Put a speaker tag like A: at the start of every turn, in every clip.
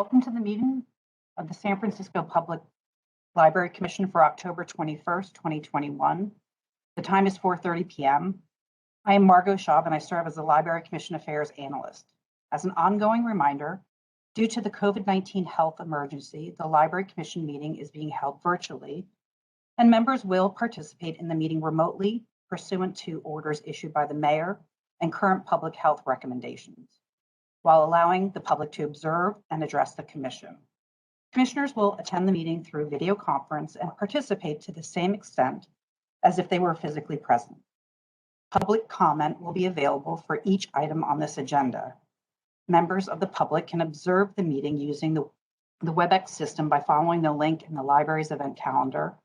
A: Welcome to the meeting of the San Francisco Public Library Commission for October 21st, 2021. The time is 4:30 p.m. I am Margot Schaub and I serve as the Library Commission Affairs Analyst. As an ongoing reminder, due to the COVID-19 health emergency, the Library Commission meeting is being held virtually, and members will participate in the meeting remotely pursuant to orders issued by the mayor and current public health recommendations, while allowing the public to observe and address the commission. Commissioners will attend the meeting through video conference and participate to the same extent as if they were physically present. Public comment will be available for each item on this agenda. Members of the public can observe the meeting using the Webex system by following the link in the library's event calendar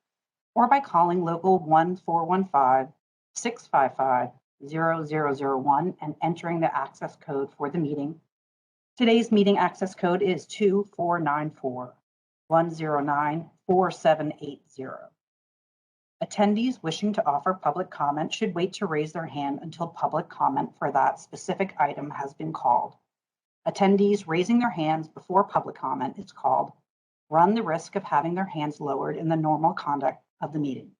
A: or by calling local 1-415-655-0001 and entering the access code for the meeting. Today's meeting access code is 2494-109-4780. Attendees wishing to offer public comment should wait to raise their hand until public comment for that specific item has been called. Attendees raising their hands before public comment is called run the risk of having their hands lowered in the normal conduct of the meeting.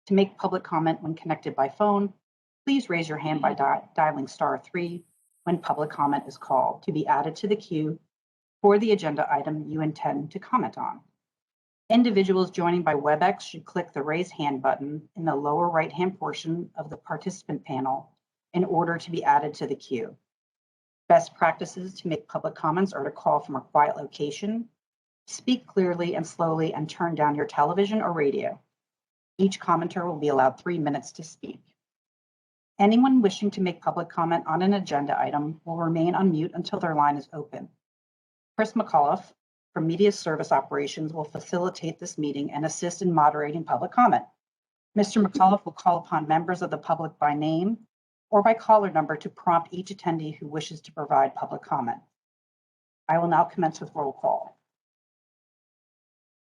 A: To make public comment when connected by phone, please raise your hand by dialing *3 when public comment is called to be added to the queue for the agenda item you intend to comment on. Individuals joining by Webex should click the raise hand button in the lower right-hand portion of the participant panel in order to be added to the queue. Best practices to make public comments are to call from a quiet location, speak clearly and slowly, and turn down your television or radio. Each commenter will be allowed 3 minutes to speak. Anyone wishing to make public comment on an agenda item will remain on mute until their line is open. Chris McAuliffe from Media Service Operations will facilitate this meeting and assist in moderating public comment. Mr. McAuliffe will call upon members of the public by name or by caller number to prompt each attendee who wishes to provide public comment. I will now commence with roll call.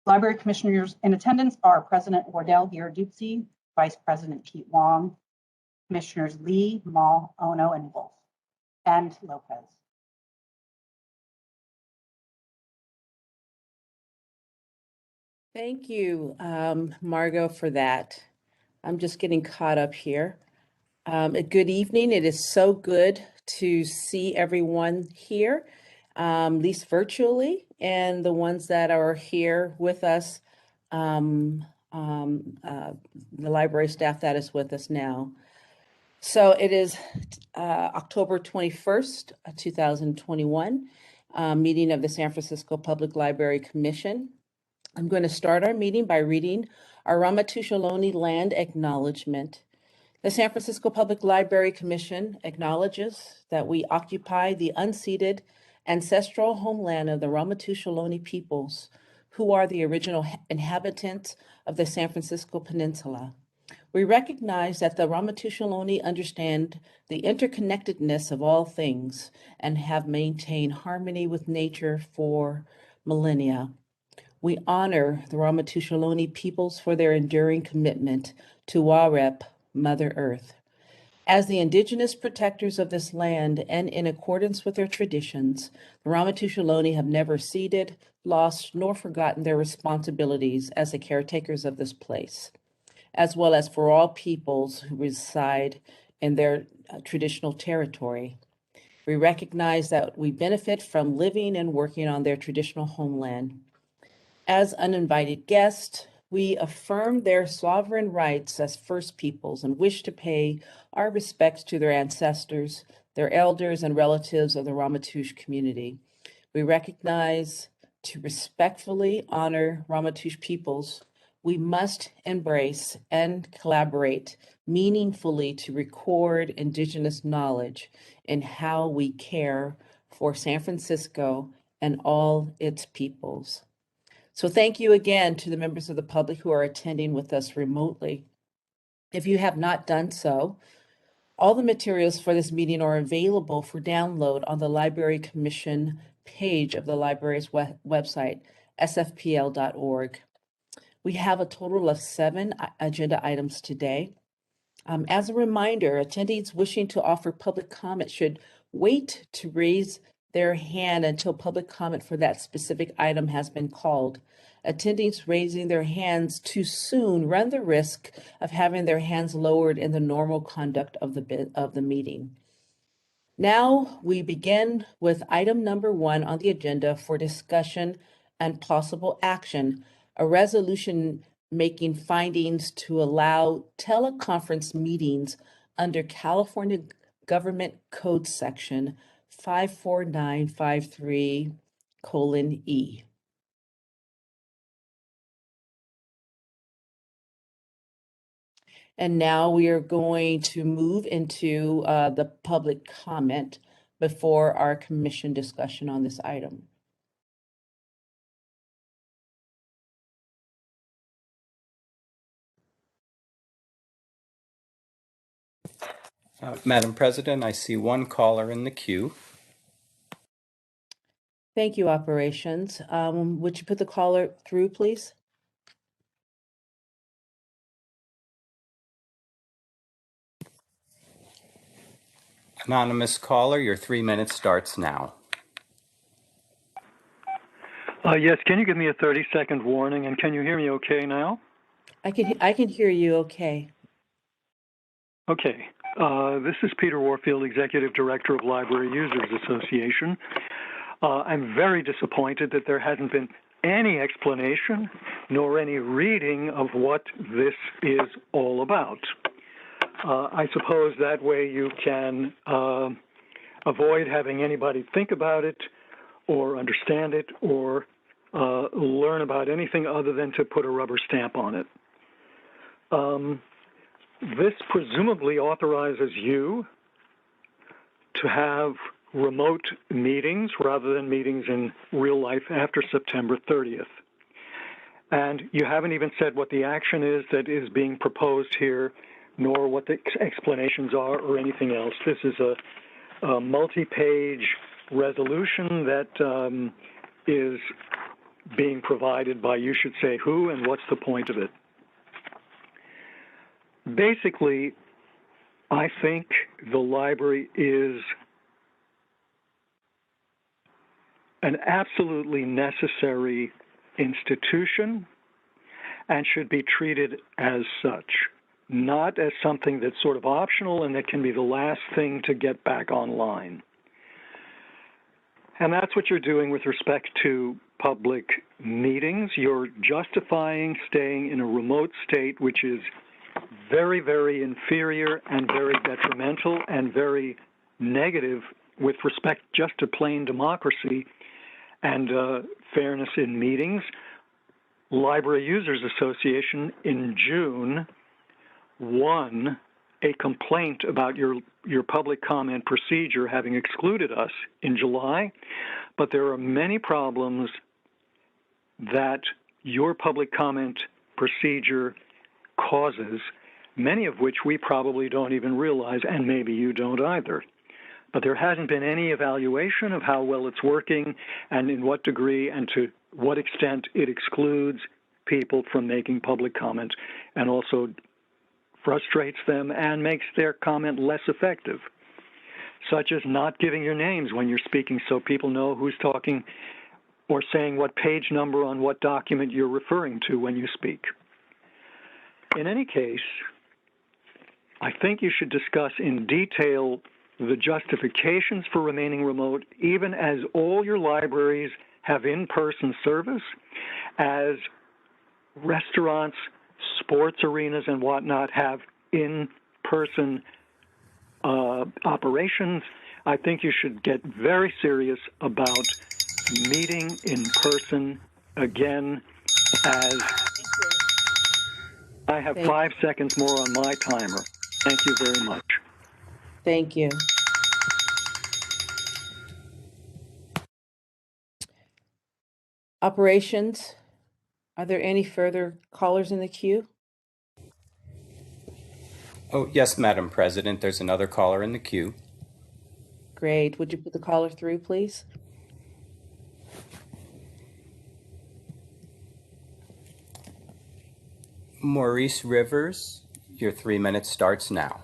A: Library Commissioners in attendance are President Wardell Giarduzzi, Vice President Pete Wong, Commissioners Lee, Mall, Ono, and Wolf, and Lopez.
B: Thank you, Margot, for that. I'm just getting caught up here. Good evening. It is so good to see everyone here, at least virtually, and the ones that are here with us, the library staff that is with us now. So it is October 21st, 2021, meeting of the San Francisco Public Library Commission. I'm going to start our meeting by reading our Ramatush Ohlone Land Acknowledgement. The San Francisco Public Library Commission acknowledges that we occupy the unceded ancestral homeland of the Ramatush Ohlone peoples, who are the original inhabitants of the San Francisco Peninsula. We recognize that the Ramatush Ohlone understand the interconnectedness of all things and have maintained harmony with nature for millennia. We honor the Ramatush Ohlone peoples for their enduring commitment to Warep, Mother Earth. As the indigenous protectors of this land and in accordance with their traditions, the Ramatush Ohlone have never ceded, lost, nor forgotten their responsibilities as the caretakers of this place, as well as for all peoples who reside in their traditional territory. We recognize that we benefit from living and working on their traditional homeland. As uninvited guests, we affirm their sovereign rights as First Peoples and wish to pay our respects to their ancestors, their elders, and relatives of the Ramatush community. We recognize to respectfully honor Ramatush peoples, we must embrace and collaborate meaningfully to record Indigenous knowledge in how we care for San Francisco and all its peoples. So thank you again to the members of the public who are attending with us remotely. If you have not done so, all the materials for this meeting are available for download on the Library Commission page of the library's website, sfpl.org. We have a total of 7 agenda items today. As a reminder, attendees wishing to offer public comment should wait to raise their hand until public comment for that specific item has been called. Attendees raising their hands too soon run the risk of having their hands lowered in the normal conduct of the meeting. Now we begin with item number 1 on the agenda for discussion and possible action, a resolution making findings to allow teleconference meetings under California Government Code Section 54953:E. And now we are going to move into the public comment before our commission discussion on this item.
C: Madam President, I see one caller in the queue.
B: Thank you, operations. Would you put the caller through, please?
C: Anonymous caller, your 3 minutes starts now.
D: Yes, can you give me a 30-second warning, and can you hear me okay now?
B: I can hear you okay.
D: Okay. This is Peter Warfield, Executive Director of Library Users Association. I'm very disappointed that there hasn't been any explanation nor any reading of what this is all about. I suppose that way you can avoid having anybody think about it or understand it or learn about anything other than to put a rubber stamp on it. This presumably authorizes you to have remote meetings rather than meetings in real life after September 30th. And you haven't even said what the action is that is being proposed here, nor what the explanations are or anything else. This is a multi-page resolution that is being provided by you should say who and what's the point of it. Basically, I think the library is an absolutely necessary institution and should be treated as such, not as something that's sort of optional and that can be the last thing to get back online. And that's what you're doing with respect to public meetings. You're justifying staying in a remote state, which is very, very inferior and very detrimental and very negative with respect just to plain democracy and fairness in meetings. Library Users Association in June won a complaint about your public comment procedure having excluded us in July, but there are many problems that your public comment procedure causes, many of which we probably don't even realize, and maybe you don't either. But there hasn't been any evaluation of how well it's working and in what degree and to what extent it excludes people from making public comment and also frustrates them and makes their comment less effective, such as not giving your names when you're speaking so people know who's talking or saying what page number on what document you're referring to when you speak. In any case, I think you should discuss in detail the justifications for remaining remote, even as all your libraries have in-person service, as restaurants, sports arenas, and whatnot have in-person operations. I think you should get very serious about meeting in person again, as I have 5 seconds more on my timer. Thank you very much.
B: Thank you. Operations, are there any further callers in the queue?
C: Oh, yes, Madam President, there's another caller in the queue.
B: Great. Would you put the caller through, please?
C: Maurice Rivers, your 3 minutes starts now.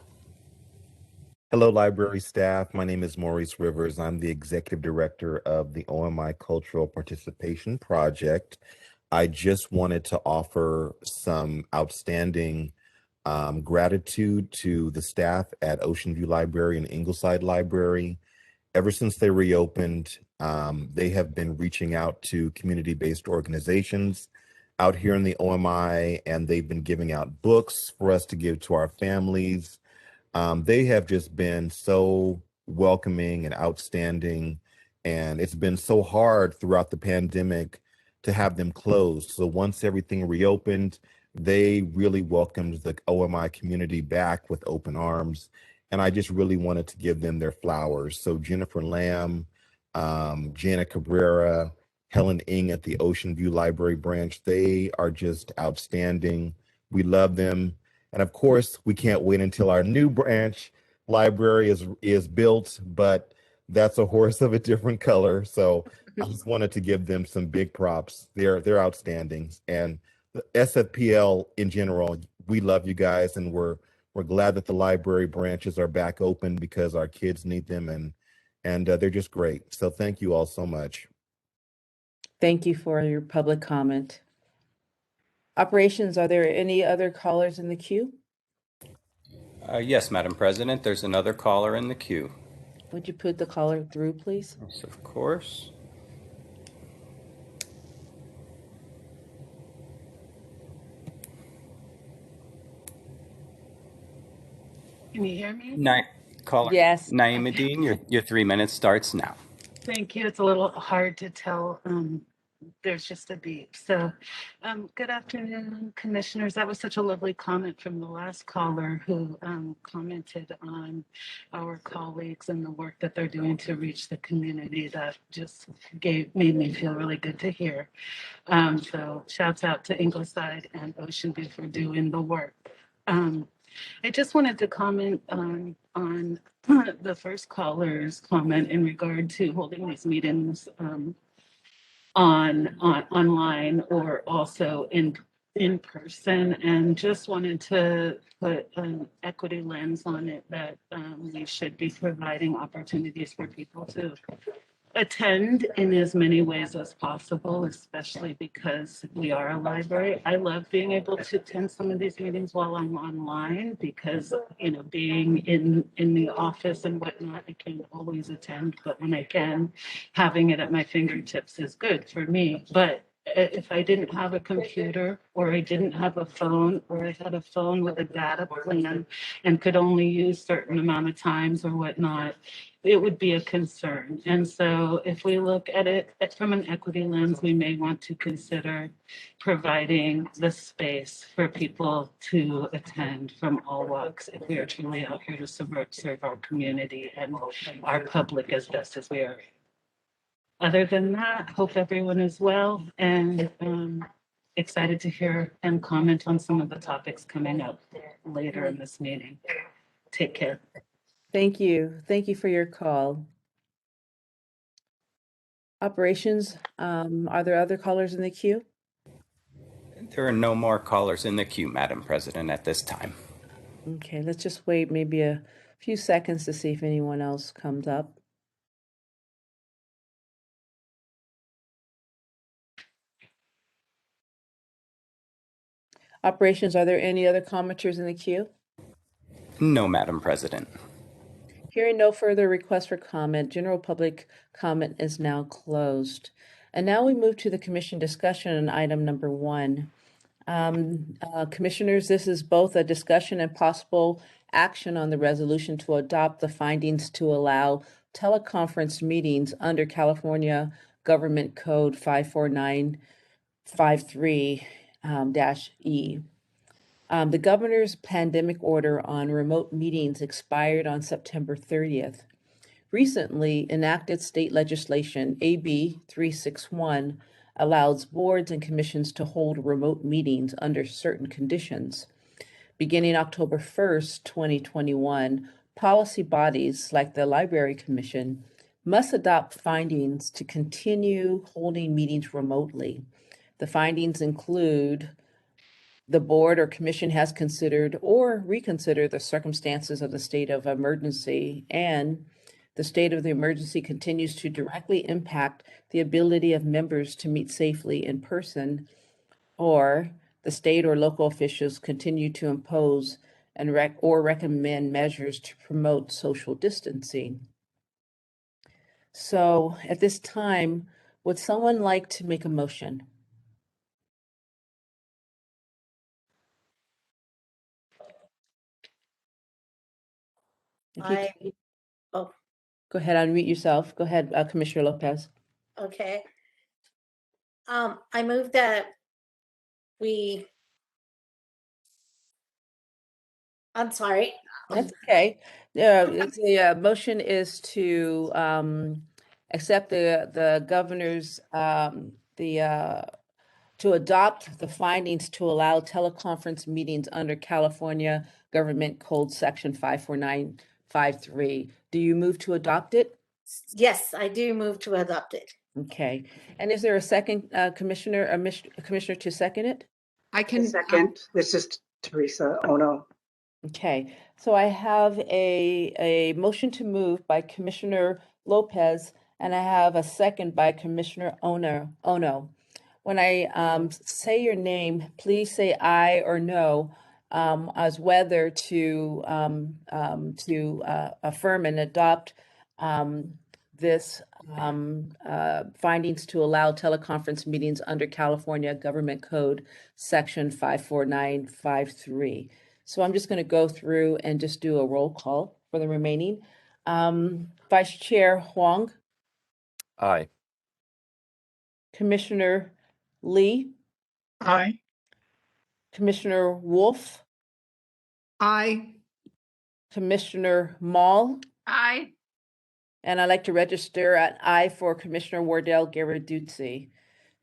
E: Hello, library staff. My name is Maurice Rivers. I'm the executive director of the OMI Cultural Participation Project. I just wanted to offer some outstanding gratitude to the staff at Ocean View Library and Ingleside Library. Ever since they reopened, they have been reaching out to community-based organizations out here in the OMI, and they've been giving out books for us to give to our families. They have just been so welcoming and outstanding, and it's been so hard throughout the pandemic to have them closed. So once everything reopened, they really welcomed the OMI community back with open arms, and I just really wanted to give them their flowers. So Jennifer Lamb, Janet Cabrera, Helen Ng at the Ocean View Library branch, they are just outstanding. We love them. And of course, we can't wait until our new branch library is built, but that's a horse of a different color. So I just wanted to give them some big props. They're outstanding. And the SFPL in general, we love you guys, and we're glad that the library branches are back open because our kids need them, and they're just great. So thank you all so much.
B: Thank you for your public comment. Operations, are there any other callers in the queue?
C: Yes, Madam President, there's another caller in the queue.
B: Would you put the caller through, please?
C: Yes, of course.
F: Can you hear me?
C: Caller
B: Yes.
C: Naima Dean, your 3 minutes starts now.
F: Thank you. It's a little hard to tell. There's just a beep. So, good afternoon, commissioners. That was such a lovely comment from the last caller who commented on our colleagues and the work that they're doing to reach the community. That just made me feel really good to hear. So, shouts out to Ingleside and Ocean View for doing the work. I just wanted to comment on the first caller's comment in regard to holding these meetings online or also in person, and just wanted to put an equity lens on it that we should be providing opportunities for people to attend in as many ways as possible, especially because we are a library. I love being able to attend some of these meetings while I'm online because, you know, being in the office and whatnot, I can't always attend, but when I can, having it at my fingertips is good for me. But if I didn't have a computer, or I didn't have a phone, or I had a phone with a data plan and could only use certain amount of times or whatnot, it would be a concern. And so if we look at it from an equity lens, we may want to consider providing the space for people to attend from all walks if we are truly out here to serve our community and our public as best as we are. Other than that, hope everyone is well, and excited to hear and comment on some of the topics coming up later in this meeting. Take care.
B: Thank you. Thank you for your call. Operations, are there other callers in the queue?
C: There are no more callers in the queue, Madam President, at this time.
B: Okay, let's just wait maybe a few seconds to see if anyone else comes up. Operations, are there any other commenters in the queue?
C: No, Madam President.
B: Hearing no further requests for comment, general public comment is now closed. And now we move to the commission discussion on item number 1. Commissioners, this is both a discussion and possible action on the resolution to adopt the findings to allow teleconference meetings under California Government Code 54953-E. The governor's pandemic order on remote meetings expired on September 30th. Recently enacted state legislation, AB 361, allows boards and commissions to hold remote meetings under certain conditions. Beginning October 1st, 2021, policy bodies like the Library Commission must adopt findings to continue holding meetings remotely. The findings include the board or commission has considered or reconsidered the circumstances of the state of emergency, and the state of the emergency continues to directly impact the ability of members to meet safely in person, or the state or local officials continue to impose and recommend measures to promote social distancing. So at this time, would someone like to make a motion? If you
G: I,
B: could,
G: oh,
B: go ahead, unmute yourself. Go ahead, Commissioner Lopez.
G: okay. I move that we, I'm sorry.
B: That's okay. The motion is to accept the governor's to adopt the findings to allow teleconference meetings under California Government Code Section 54953. Do you move to adopt it?
G: Yes, I do move to adopt it.
B: Okay. And is there a second, Commissioner to second it?
H: I can
I: Second, this is Teresa Ono.
B: Okay, so I have a motion to move by Commissioner Lopez, and I have a second by Commissioner Ono. When I say your name, please say aye or no as whether to affirm and adopt this findings to allow teleconference meetings under California Government Code Section 54953. So I'm just going to go through and just do a roll call for the remaining. Vice Chair Huang,
C: Aye.
B: Commissioner Lee,
H: Aye.
B: Commissioner Wolf,
H: Aye.
B: Commissioner Mall,
H: Aye.
B: and I'd like to register an aye for Commissioner Wardell Garaduzzi.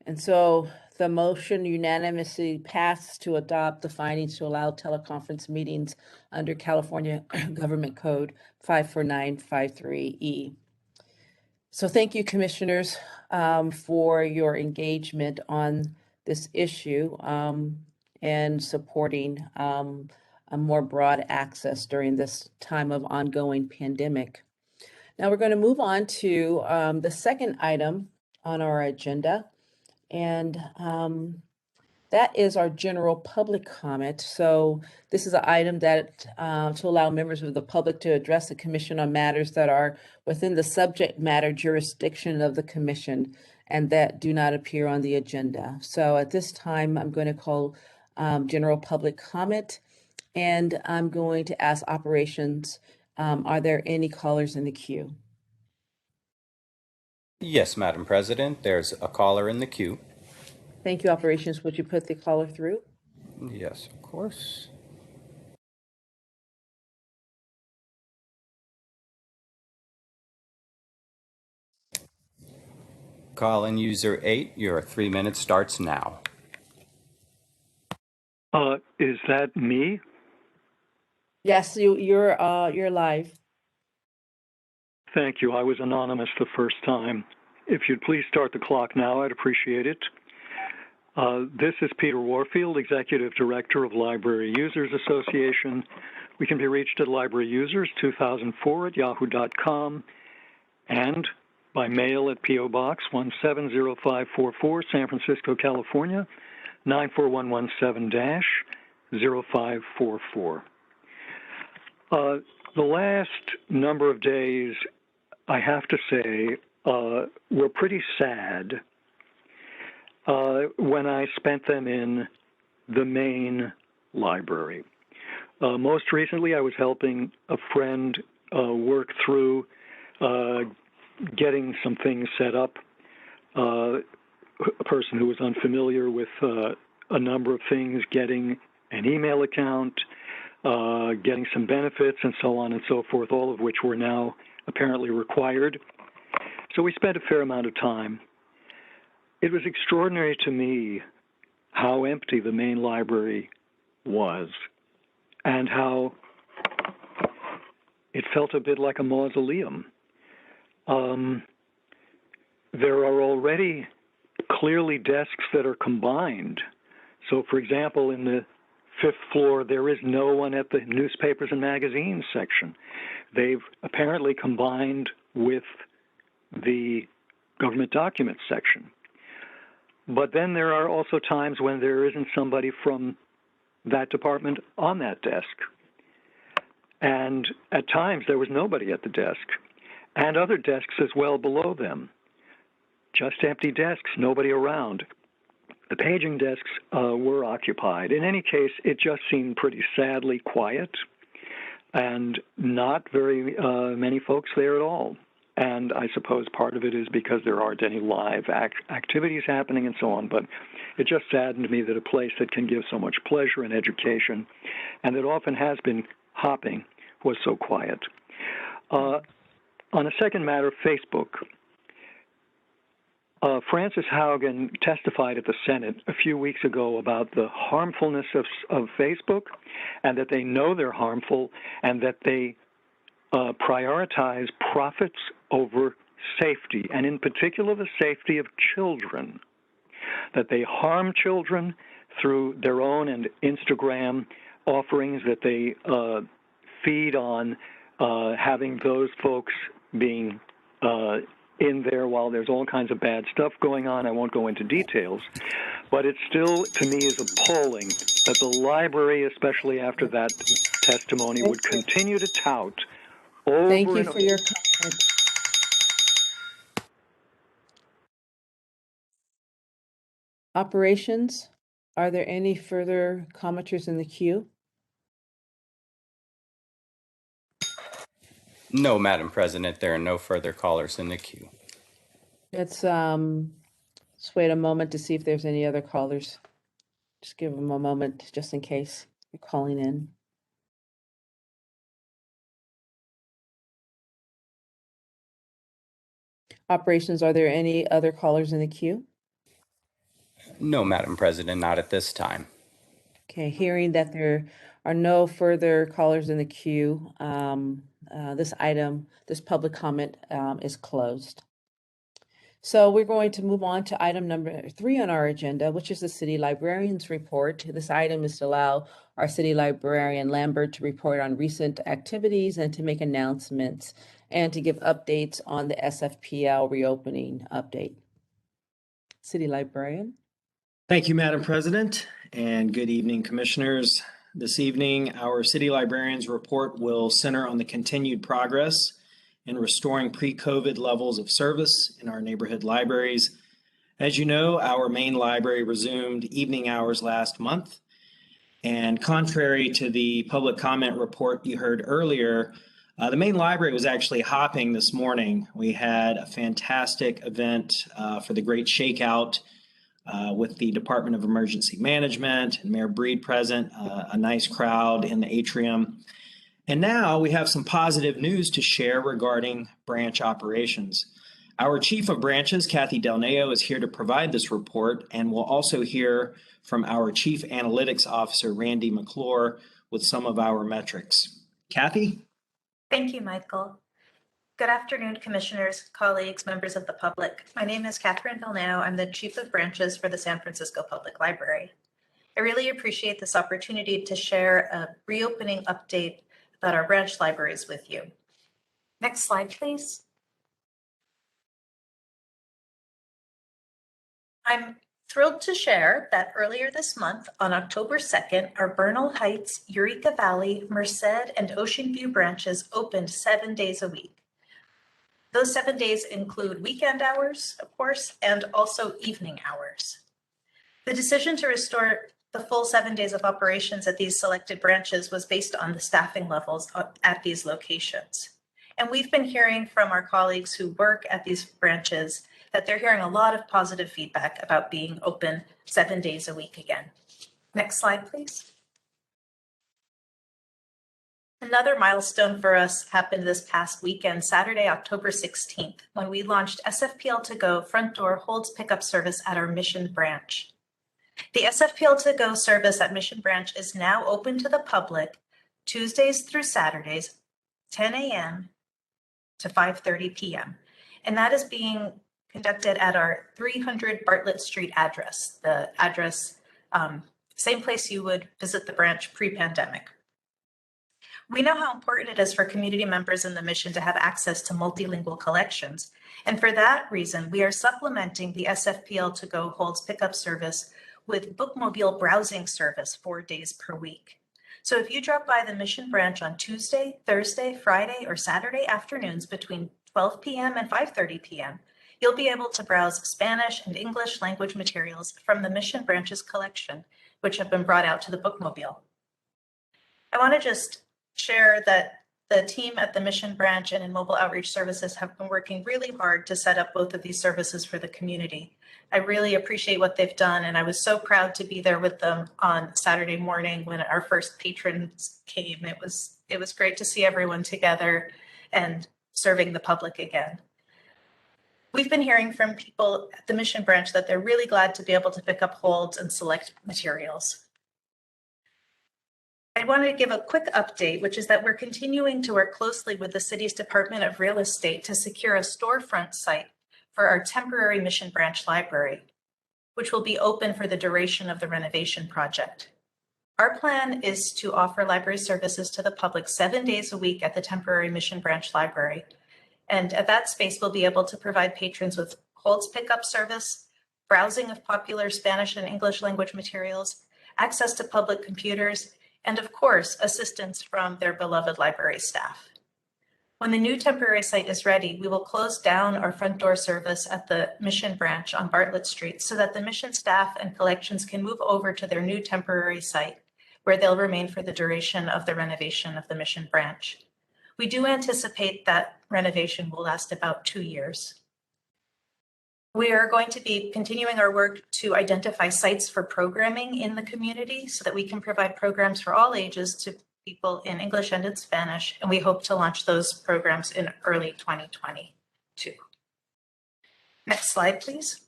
B: And so the motion unanimously passed to adopt the findings to allow teleconference meetings under California Government Code 54953E. So thank you, commissioners, for your engagement on this issue and supporting a more broad access during this time of ongoing pandemic. Now we're going to move on to the second item on our agenda, and that is our general public comment. So this is an item that to allow members of the public to address the commission on matters that are within the subject matter jurisdiction of the commission and that do not appear on the agenda. So at this time, I'm going to call general public comment, and I'm going to ask operations, are there any callers in the queue?
C: Yes, Madam President, there's a caller in the queue.
B: Thank you, operations. Would you put the caller through?
C: Yes, of course. Call-in user 8, your 3 minutes starts now.
D: Is that me?
B: Yes, you're live.
D: Thank you. I was anonymous the first time. If you'd please start the clock now, I'd appreciate it. This is Peter Warfield, Executive Director of Library Users Association. We can be reached at libraryusers2004@yahoo.com and by mail at P.O. Box 170544, San Francisco, California, 94117-0544. The last number of days, I have to say, were pretty sad when I spent them in the main library. Most recently, I was helping a friend work through getting some things set up, a person who was unfamiliar with a number of things, getting an email account, getting some benefits, and so on and so forth, all of which were now apparently required. So we spent a fair amount of time. It was extraordinary to me how empty the main library was and how it felt a bit like a mausoleum. There are already clearly desks that are combined. So, for example, in the fifth floor, there is no one at the newspapers and magazines section. They've apparently combined with the government documents section. But then there are also times when there isn't somebody from that department on that desk. And at times there was nobody at the desk, and other desks as well below them. Just empty desks, nobody around. The paging desks were occupied. In any case, it just seemed pretty sadly quiet and not very many folks there at all. And I suppose part of it is because there aren't any live activities happening and so on, but it just saddened me that a place that can give so much pleasure and education, and that often has been hopping, was so quiet. On a second matter, Facebook. Frances Haugen testified at the Senate a few weeks ago about the harmfulness of Facebook, and that they know they're harmful, and that they prioritize profits over safety, and in particular the safety of children, that they harm children through their own and Instagram offerings, that they feed on having those folks being in there while there's all kinds of bad stuff going on. I won't go into details, but it still, to me, is appalling that the library, especially after that testimony, would continue to tout over
B: Thank you
D: and
B: for your comment. Operations, are there any further commenters in the queue?
C: No, Madam President, there are no further callers in the queue.
B: Let's wait a moment to see if there's any other callers. Just give them a moment just in case you're calling in. Operations, are there any other callers in the queue?
C: No, Madam President, not at this time.
B: Okay, hearing that there are no further callers in the queue, this public comment is closed. So we're going to move on to item number 3 on our agenda, which is the City Librarian's Report. This item is to allow our City Librarian Lambert to report on recent activities and to make announcements and to give updates on the SFPL reopening update. City Librarian.
J: Thank you, Madam President, and good evening, Commissioners. This evening, our City Librarian's Report will center on the continued progress in restoring pre-COVID levels of service in our neighborhood libraries. As you know, our main library resumed evening hours last month, and contrary to the public comment report you heard earlier, the main library was actually hopping this morning. We had a fantastic event for the Great Shakeout with the Department of Emergency Management and Mayor Breed present, a nice crowd in the atrium. And now we have some positive news to share regarding branch operations. Our Chief of Branches, Kathy Del Neo, is here to provide this report, and we'll also hear from our Chief Analytics Officer, Randy McClure, with some of our metrics. Kathy?
K: Thank you, Michael. Good afternoon, Commissioners, colleagues, members of the public. My name is Catherine Del Neo. I'm the Chief of Branches for the San Francisco Public Library. I really appreciate this opportunity to share a reopening update about our branch libraries with you. Next slide, please. I'm thrilled to share that earlier this month, on October 2nd, our Bernal Heights, Eureka Valley, Merced, and Ocean View branches opened 7 days a week. Those 7 days include weekend hours, of course, and also evening hours. The decision to restore the full 7 days of operations at these selected branches was based on the staffing levels at these locations. And we've been hearing from our colleagues who work at these branches that they're hearing a lot of positive feedback about being open 7 days a week again. Next slide, please. Another milestone for us happened this past weekend, Saturday, October 16th, when we launched SFPL To Go Front Door Holds Pickup Service at our Mission branch. The SFPL To Go service at Mission Branch is now open to the public Tuesdays through Saturdays, 10 a.m. to 5:30 p.m. And that is being conducted at our 300 Bartlett Street address. The address same place you would visit the branch pre-pandemic. We know how important it is for community members in the mission to have access to multilingual collections. And for that reason, we are supplementing the SFPL To Go Holds pickup service with bookmobile browsing service 4 days per week. So if you drop by the Mission Branch on Tuesday, Thursday, Friday, or Saturday afternoons between 12 p.m. and 5:30 p.m., you'll be able to browse Spanish and English language materials from the Mission Branch's collection, which have been brought out to the bookmobile. I want to just share that the team at the Mission Branch and in Mobile Outreach Services have been working really hard to set up both of these services for the community. I really appreciate what they've done, and I was so proud to be there with them on Saturday morning when our first patrons came. It was great to see everyone together and serving the public again. We've been hearing from people at the Mission Branch that they're really glad to be able to pick up holds and select materials. I wanted to give a quick update, which is that we're continuing to work closely with the city's Department of Real Estate to secure a storefront site for our temporary Mission Branch library, which will be open for the duration of the renovation project. Our plan is to offer library services to the public 7 days a week at the temporary Mission Branch library. And at that space, we'll be able to provide patrons with holds pickup service, browsing of popular Spanish and English language materials, access to public computers, and of course, assistance from their beloved library staff. When the new temporary site is ready, we will close down our front door service at the Mission Branch on Bartlett Street so that the Mission staff and collections can move over to their new temporary site, where they'll remain for the duration of the renovation of the Mission Branch. We do anticipate that renovation will last about 2 years. We are going to be continuing our work to identify sites for programming in the community so that we can provide programs for all ages to people in English and in Spanish, and we hope to launch those programs in early 2022. Next slide, please.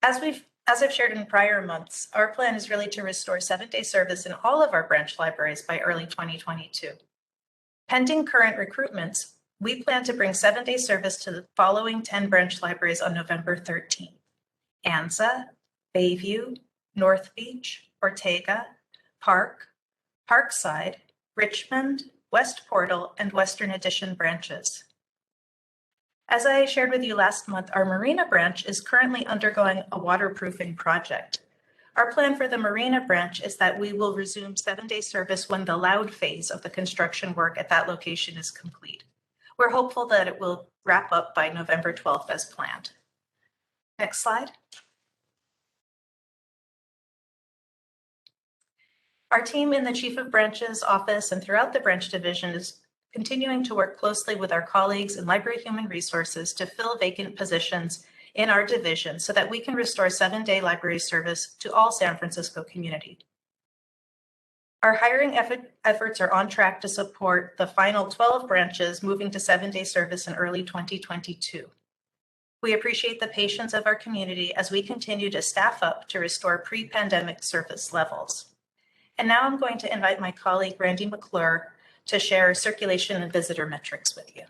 K: As I've shared in prior months, our plan is really to restore 7-day service in all of our branch libraries by early 2022. Pending current recruitments, we plan to bring 7-day service to the following 10 branch libraries on November 13th: Anza, Bayview, North Beach, Ortega, Park, Parkside, Richmond, West Portal, and Western Addition branches. As I shared with you last month, our Marina branch is currently undergoing a waterproofing project. Our plan for the Marina branch is that we will resume 7-day service when the loud phase of the construction work at that location is complete. We're hopeful that it will wrap up by November 12th as planned. Next slide. Our team in the Chief of Branch's office and throughout the branch division is continuing to work closely with our colleagues in Library Human Resources to fill vacant positions in our division so that we can restore 7-day library service to all San Francisco community. Our hiring efforts are on track to support the final 12 branches moving to 7-day service in early 2022. We appreciate the patience of our community as we continue to staff up to restore pre-pandemic service levels. And now I'm going to invite my colleague, Randy McClure, to share circulation and visitor metrics with you.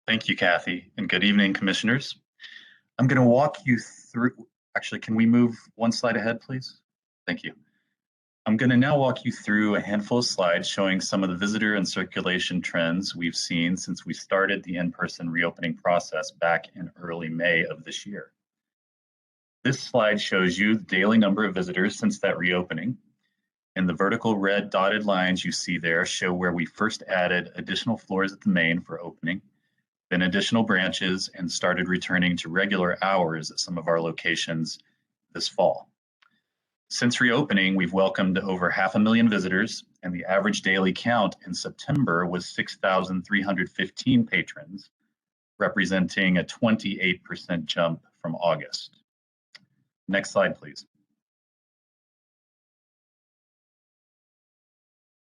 L: Thank you, Kathy, and good evening, commissioners. I'm going to walk you through, actually, can we move one slide ahead, please? Thank you. I'm going to now walk you through a handful of slides showing some of the visitor and circulation trends we've seen since we started the in-person reopening process back in early May of this year. This slide shows you the daily number of visitors since that reopening, and the vertical red dotted lines you see there show where we first added additional floors at the main for opening, then additional branches, and started returning to regular hours at some of our locations this fall. Since reopening, we've welcomed over 500,000 visitors, and the average daily count in September was 6,315 patrons, representing a 28% jump from August. Next slide, please.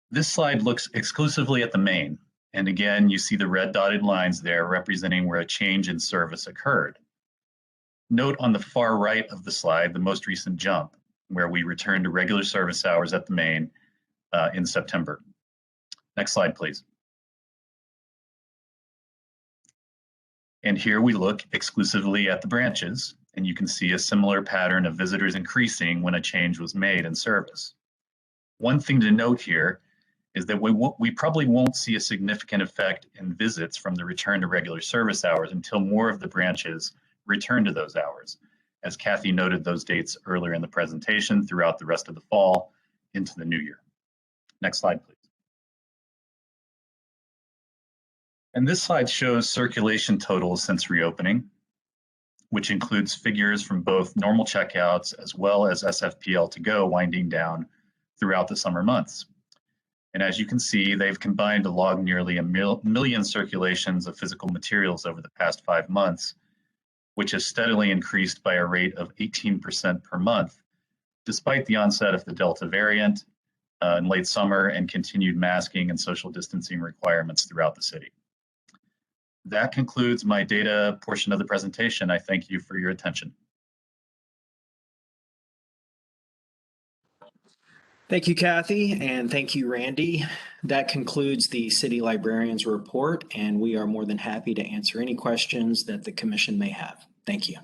L: This slide looks exclusively at the main, and again, you see the red dotted lines there representing where a change in service occurred. Note on the far right of the slide the most recent jump, where we returned to regular service hours at the main in September. Next slide, please. And here we look exclusively at the branches, and you can see a similar pattern of visitors increasing when a change was made in service. One thing to note here is that we probably won't see a significant effect in visits from the return to regular service hours until more of the branches return to those hours. As Kathy noted those dates earlier in the presentation, throughout the rest of the fall into the new year. Next slide, please. And this slide shows circulation totals since reopening, which includes figures from both normal checkouts as well as SFPL to go winding down throughout the summer months. And as you can see, they've combined to log nearly a million circulations of physical materials over the past 5 months, which has steadily increased by a rate of 18% per month, despite the onset of the Delta variant in late summer and continued masking and social distancing requirements throughout the city. That concludes my data portion of the presentation. I thank you for your attention.
J: Thank you, Kathy, and thank you, Randy. That concludes the City Librarian's report, and we are more than happy to answer any questions that the Commission may have. Thank you.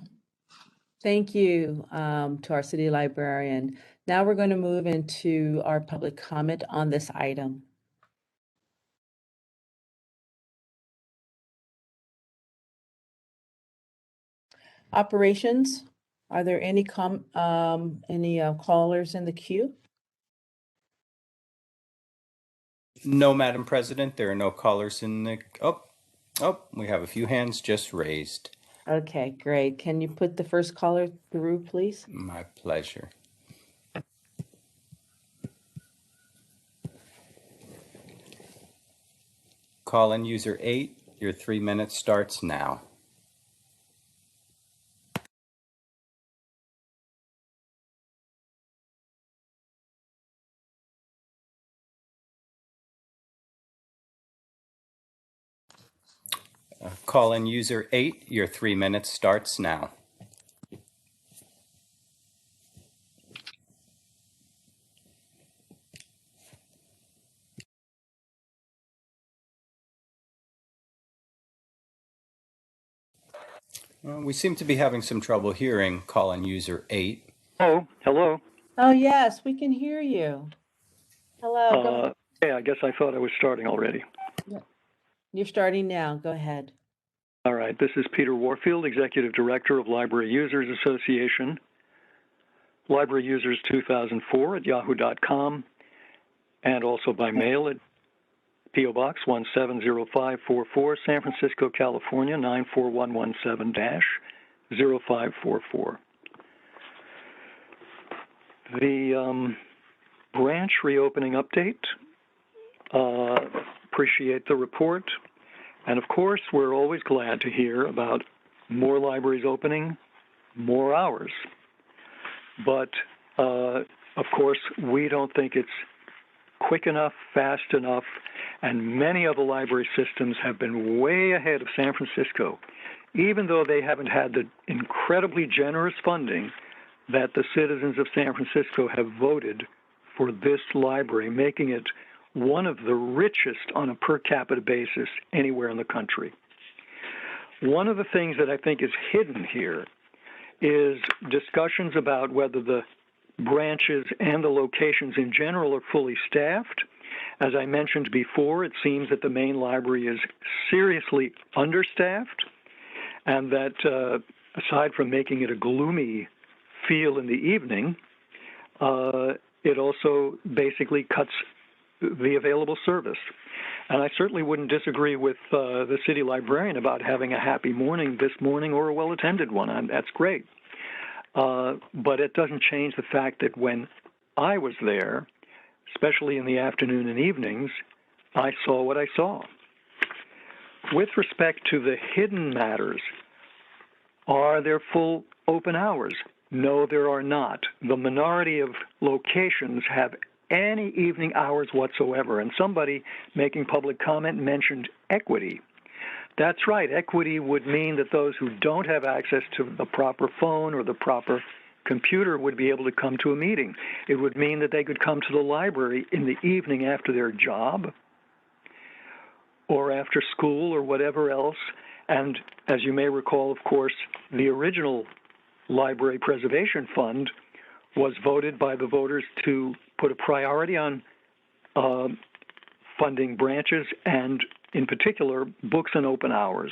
B: Thank you to our City Librarian. Now we're going to move into our public comment on this item. Operations, are there any callers in the queue?
C: No, Madam President, there are no callers in the, we have a few hands just raised.
B: Okay, great. Can you put the first caller through, please?
C: My pleasure. Call-in user 8, your 3 minutes starts now. Call-in user 8, your 3 minutes starts now. We seem to be having some trouble hearing call-in user 8.
D: Oh, hello.
B: Oh, yes, we can hear you. Hello. Go ahead.
D: Yeah, I guess I thought I was starting already.
B: You're starting now. Go ahead.
D: All right. This is Peter Warfield, Executive Director of Library Users Association, Library Users 2004 at yahoo.com, and also by mail at P.O. Box 170544, San Francisco, California, 94117-0544. The branch reopening update. Appreciate the report. And of course, we're always glad to hear about more libraries opening, more hours. But of course, we don't think it's quick enough, fast enough, and many of the library systems have been way ahead of San Francisco, even though they haven't had the incredibly generous funding that the citizens of San Francisco have voted for this library, making it one of the richest on a per capita basis anywhere in the country. One of the things that I think is hidden here is discussions about whether the branches and the locations in general are fully staffed. As I mentioned before, it seems that the main library is seriously understaffed, and that aside from making it a gloomy feel in the evening, it also basically cuts the available service. And I certainly wouldn't disagree with the city librarian about having a happy morning this morning or a well-attended one. That's great. But it doesn't change the fact that when I was there, especially in the afternoon and evenings, I saw what I saw. With respect to the hidden matters, are there full open hours? No, there are not. The minority of locations have any evening hours whatsoever. And somebody making public comment mentioned equity. That's right. Equity would mean that those who don't have access to the proper phone or the proper computer would be able to come to a meeting. It would mean that they could come to the library in the evening after their job or after school or whatever else, And as you may recall, of course, the original Library Preservation Fund was voted by the voters to put a priority on funding branches and, in particular, books and open hours.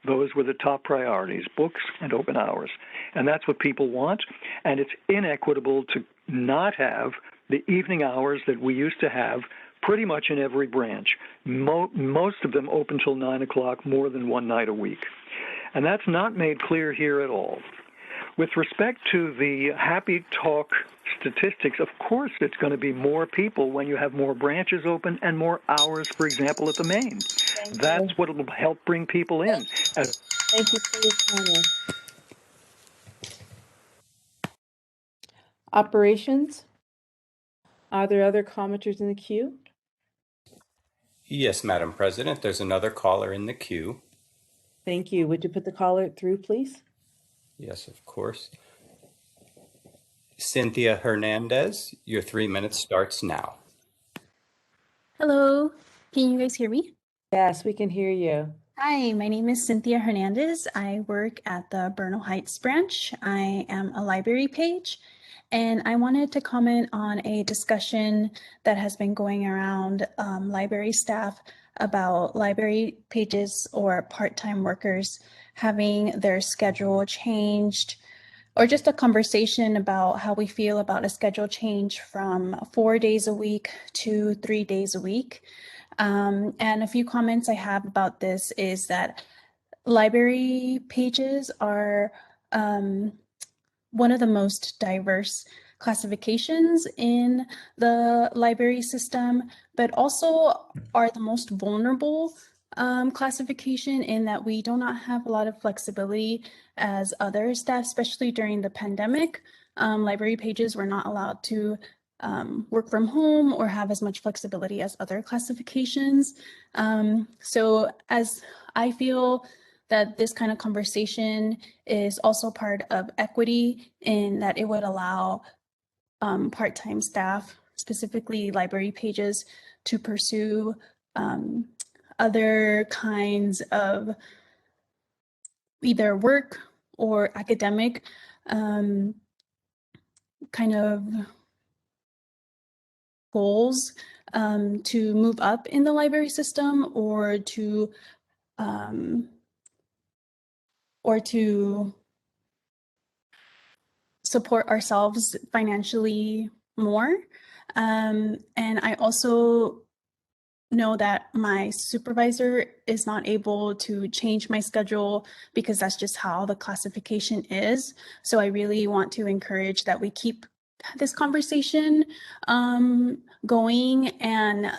D: Those were the top priorities, books and open hours. And that's what people want. And it's inequitable to not have the evening hours that we used to have pretty much in every branch. Most of them open till 9 o'clock more than one night a week. And that's not made clear here at all. With respect to the Happy Talk statistics, of course it's going to be more people when you have more branches open and more hours, for example, at the main. That's what will help bring people in.
B: Thank you for your comment. Operations? Are there other commenters in the queue?
C: Yes, Madam President, there's another caller in the queue.
B: Thank you. Would you put the caller through, please?
C: Yes, of course. Cynthia Hernandez, your 3 minutes starts now.
M: Hello, can you guys hear me?
B: Yes, we can hear you.
M: Hi, my name is Cynthia Hernandez. I work at the Bernal Heights branch. I am a library page, and I wanted to comment on a discussion that has been going around library staff about library pages or part-time workers having their schedule changed, or just a conversation about how we feel about a schedule change from 4 days a week to 3 days a week. And a few comments I have about this is that library pages are one of the most diverse classifications in the library system, but also are the most vulnerable classification in that we do not have a lot of flexibility as other staff, especially during the pandemic. Library pages were not allowed to work from home or have as much flexibility as other classifications. So as I feel that this kind of conversation is also part of equity in that it would allow part-time staff, specifically library pages, to pursue other kinds of either work or academic kind of goals to move up in the library system or to support ourselves financially more. And I also know that my supervisor is not able to change my schedule because that's just how the classification is. So I really want to encourage that we keep this conversation going and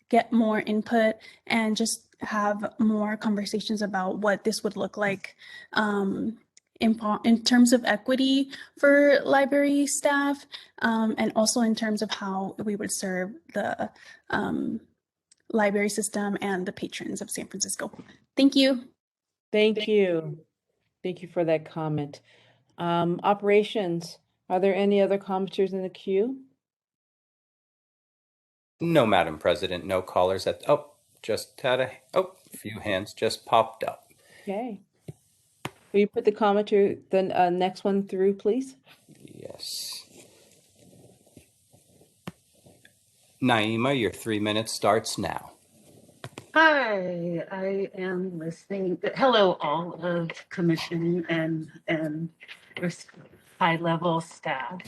M: get more input and just have more conversations about what this would look like in terms of equity for library staff, and also in terms of how we would serve the library system and the patrons of San Francisco. Thank you.
B: Thank you. Thank you for that comment. Operations, are there any other commenters in the queue?
C: No, Madam President, no callers at, just had a few hands just popped up.
B: Okay. Will you put the commenter, the next one through, please?
C: Yes. Naima, your 3 minutes starts now.
F: Hi, I am listening. Hello, all of commission and high-level staff.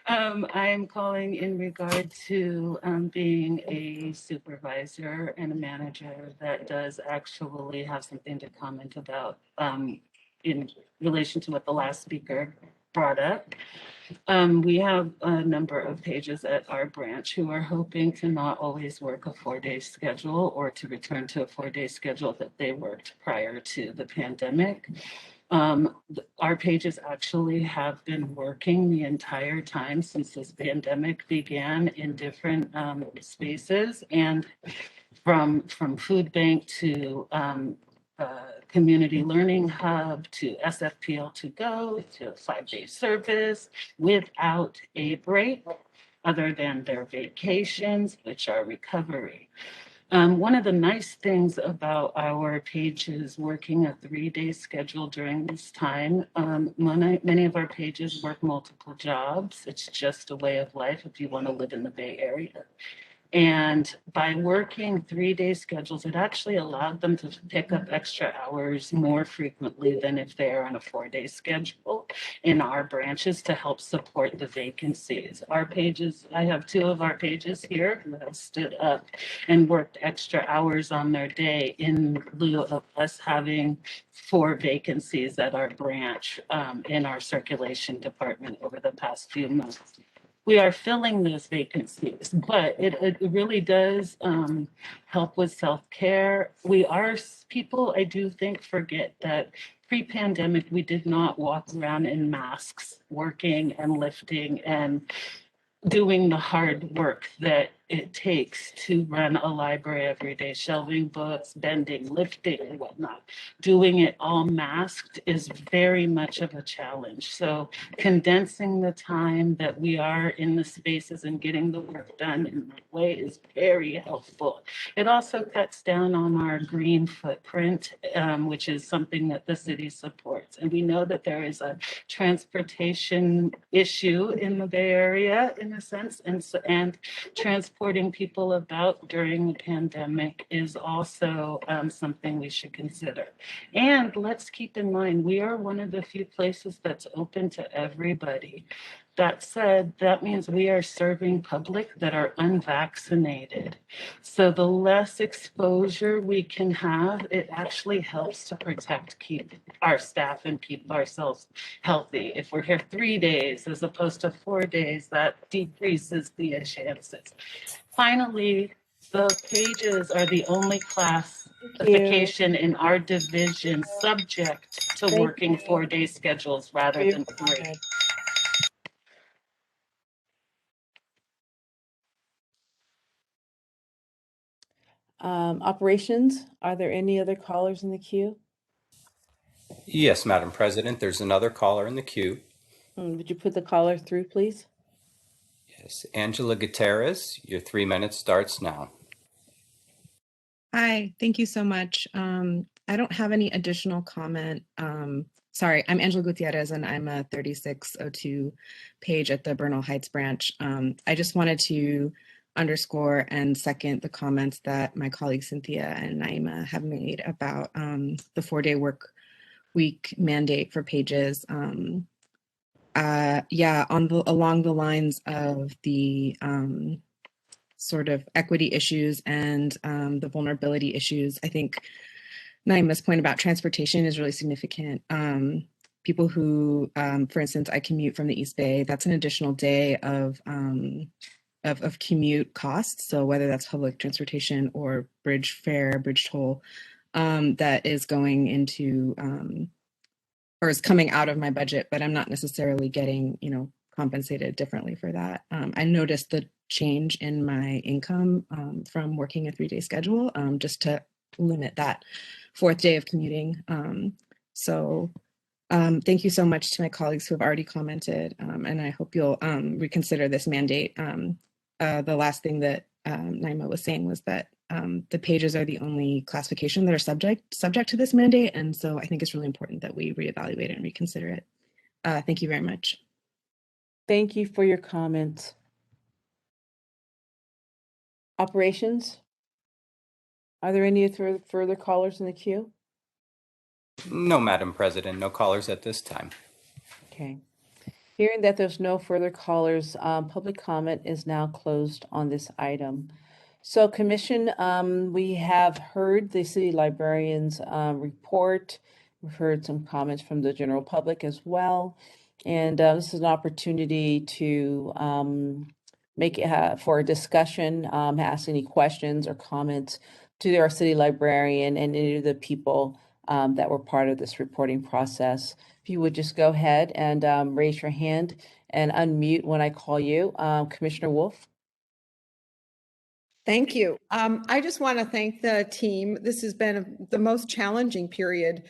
F: I'm calling in regard to being a supervisor and a manager that does actually have something to comment about in relation to what the last speaker brought up. We have a number of pages at our branch who are hoping to not always work a 4-day schedule or to return to a 4-day schedule that they worked prior to the pandemic. Our pages actually have been working the entire time since this pandemic began in different spaces, and from food bank to community learning hub to SFPL to go to 5-day service without a break other than their vacations, which are recovery. One of the nice things about our pages working a 3-day schedule during this time, many of our pages work multiple jobs. It's just a way of life if you want to live in the Bay Area. And by working 3-day schedules, it actually allowed them to pick up extra hours more frequently than if they are on a 4-day schedule in our branches to help support the vacancies. Our pages, I have 2 of our pages here who have stood up and worked extra hours on their day in lieu of us having 4 vacancies at our branch in our circulation department over the past few months. We are filling those vacancies, but it really does help with self-care. People, I do think, forget that pre-pandemic, we did not walk around in masks, working and lifting and doing the hard work that it takes to run a library every day, shelving books, bending, lifting, and whatnot. Doing it all masked is very much of a challenge. So condensing the time that we are in the spaces and getting the work done in that way is very helpful. It also cuts down on our green footprint, which is something that the city supports. And we know that there is a transportation issue in the Bay Area, in a sense, and transporting people about during the pandemic is also something we should consider. And let's keep in mind, we are one of the few places that's open to everybody. That said, that means we are serving public that are unvaccinated. So the less exposure we can have, it actually helps to keep our staff and keep ourselves healthy. If we're here 3 days as opposed to 4 days, that decreases the chances. Finally, the pages are the only classification in our division subject to working 4-day schedules rather than 3.
B: Operations, are there any other callers in the queue?
C: Yes, Madam President, there's another caller in the queue.
B: Would you put the caller through, please?
C: Yes, Angela Gutierrez, your 3 minutes starts now.
H: Hi, thank you so much. I don't have any additional comment. Sorry, I'm Angela Gutierrez and I'm a 3602 page at the Bernal Heights branch. I just wanted to underscore and second the comments that my colleagues Cynthia and Naima have made about the 4-day work week mandate for pages. Yeah, along the lines of the sort of equity issues and the vulnerability issues, I think Naima's point about transportation is really significant. People who, for instance, I commute from the East Bay, that's an additional day of commute costs. So whether that's public transportation or bridge fare, bridge toll, that is going into or is coming out of my budget, but I'm not necessarily getting, compensated differently for that. I noticed the change in my income from working a 3-day schedule just to limit that 4th day of commuting. So thank you so much to my colleagues who have already commented, and I hope you'll reconsider this mandate. The last thing that Naima was saying was that the pages are the only classification that are subject to this mandate, and so I think it's really important that we reevaluate and reconsider it. Thank you very much.
B: Thank you for your comments. Operations, are there any further callers in the queue?
C: No, Madam President, no callers at this time.
B: Okay. Hearing that there's no further callers, public comment is now closed on this item. So Commission, we have heard the city librarian's report. We've heard some comments from the general public as well. And this is an opportunity to make it for a discussion, ask any questions or comments to our city librarian and any of the people that were part of this reporting process. If you would just go ahead and raise your hand and unmute when I call you. Commissioner Wolf.
H: Thank you. I just want to thank the team. This has been the most challenging period.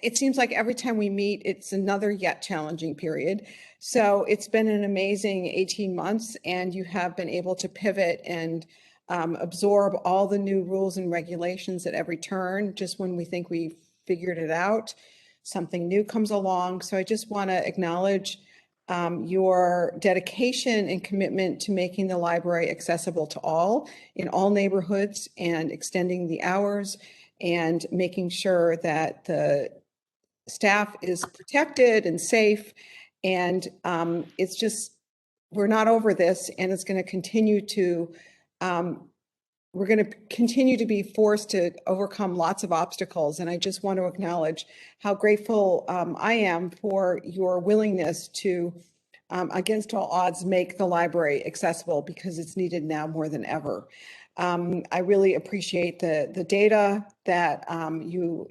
H: It seems like every time we meet, it's another yet challenging period. So it's been an amazing 18 months, and you have been able to pivot and
N: absorb all the new rules and regulations at every turn. Just when we think we've figured it out, something new comes along. So I just want to acknowledge your dedication and commitment to making the library accessible to all in all neighborhoods, and extending the hours and making sure that the staff is protected and safe. And it's just, we're not over this, and it's going to continue to, we're going to continue to be forced to overcome lots of obstacles. And I just want to acknowledge how grateful I am for your willingness to, against all odds, make the library accessible, because it's needed now more than ever. I really appreciate the data that you